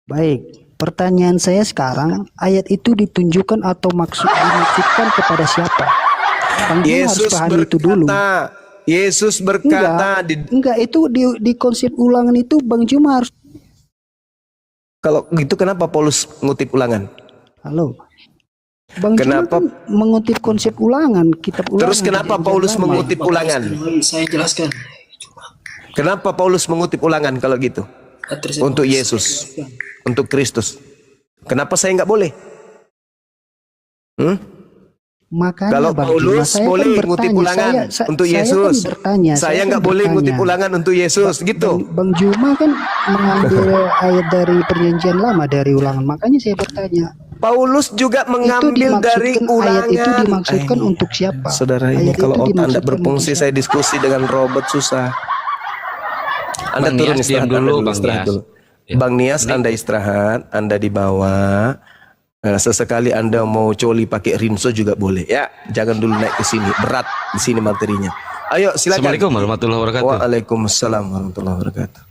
Speaker 13: Baik, pertanyaan saya sekarang, ayat itu ditunjukkan atau dimaksudkan kepada siapa?
Speaker 1: Yesus berkata, Yesus berkata,
Speaker 13: enggak, itu di konsep Ulangan itu Bang Juma harus.
Speaker 1: Kalau gitu kenapa Paulus ngutip Ulangan?
Speaker 13: Halo, Bang Juma kan mengutip konsep Ulangan, kitab Ulangan.
Speaker 1: Terus kenapa Paulus mengutip Ulangan?
Speaker 7: Saya jelaskan.
Speaker 1: Kenapa Paulus mengutip Ulangan kalau gitu? Untuk Yesus, untuk Kristus. Kenapa saya nggak boleh?
Speaker 13: Makanya
Speaker 1: kalau
Speaker 13: Bang
Speaker 1: Paulus
Speaker 13: Juma,
Speaker 1: boleh ngutip Ulangan untuk Yesus, saya nggak boleh ngutip Ulangan untuk Yesus, gitu.
Speaker 13: Bang Juma kan mengambil ayat dari Perjanjian Lama, dari Ulangan. Makanya saya bertanya.
Speaker 1: Paulus juga mengambil dari Ulangan.
Speaker 13: Ayat itu dimaksudkan untuk siapa?
Speaker 1: Saudara ini kalau otak Anda berfungsi, saya diskusi dengan robot susah. Anda
Speaker 11: Bang
Speaker 1: turun
Speaker 11: Nias,
Speaker 1: istirahat
Speaker 11: diam dulu,
Speaker 1: Bang Nias. Bang Nias, Anda istirahat, Anda di bawah. Sesekali Anda mau coli pakai rinso juga boleh ya. Jangan dulu naik ke sini, berat di sini materinya. Ayo silakan.
Speaker 8: Assalamualaikum warahmatullahi wabarakatuh.
Speaker 1: Waalaikumsalam warahmatullahi wabarakatuh.